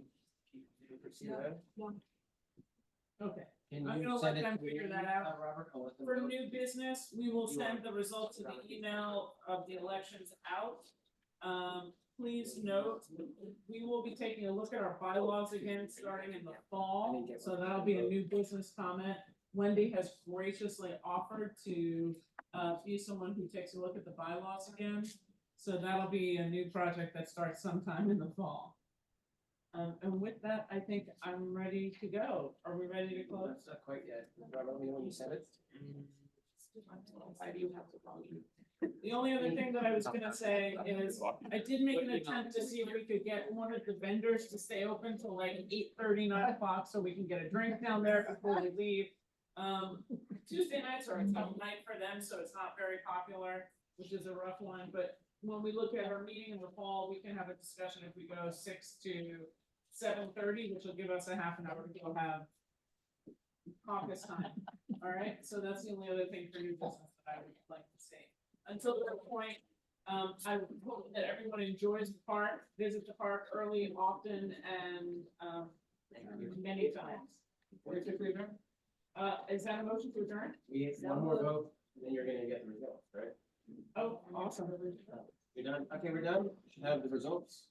Okay. Can I'm you gonna send let it them to figure me, that out. Robert? I'll let them For know. new business, we will send the results of the email of the elections out. Please note, we will be taking a look at our bylaws again, starting in the fall. So that'll be a new business comment. Wendy has graciously offered to be someone who takes a look at the bylaws again. So that'll be a new project that starts sometime in the fall. And with that, I think I'm ready to go. Are we ready to close? Not quite yet. Robert, let me know when you send it. Why do you have to call you? The only other thing that I was gonna say is, I did make an attempt to see if we could get one of the vendors to stay open till like 8:30, 9 o'clock, so we can get a drink down there before we leave. Tuesday nights are a tough night for them, so it's not very popular, which is a rough one, but when we look at our meeting in the fall, we can have a discussion if we go 6 to 7:30, which will give us a half an hour to go have caucus time. All right, so that's the only other thing for new business that I would like to say. Until that point, I hope that everyone enjoys the park, visit the park early and often, and many times. Is that a motion to adjourn? We have one more vote, and then you're gonna get the results, right? Oh, awesome. You're done? Okay, we're done. Should have the results.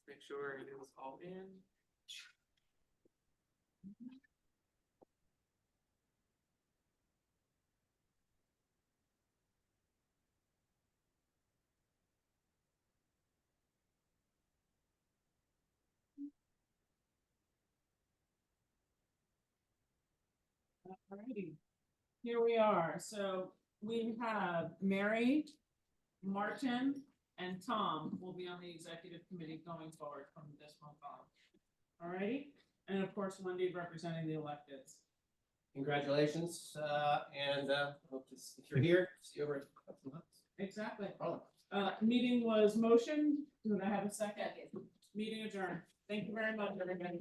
Make sure it was all in. Alrighty, here we are. So we have Mary, Martin, and Tom will be on the executive committee going forward from this month on. Alrighty, and of course, Wendy representing the electeds. Congratulations, and hope to, if you're here, see you over at Hudson Hubs. Exactly. Oh. Meeting was motioned. Do I have a second? Meeting adjourned. Thank you very much, everybody.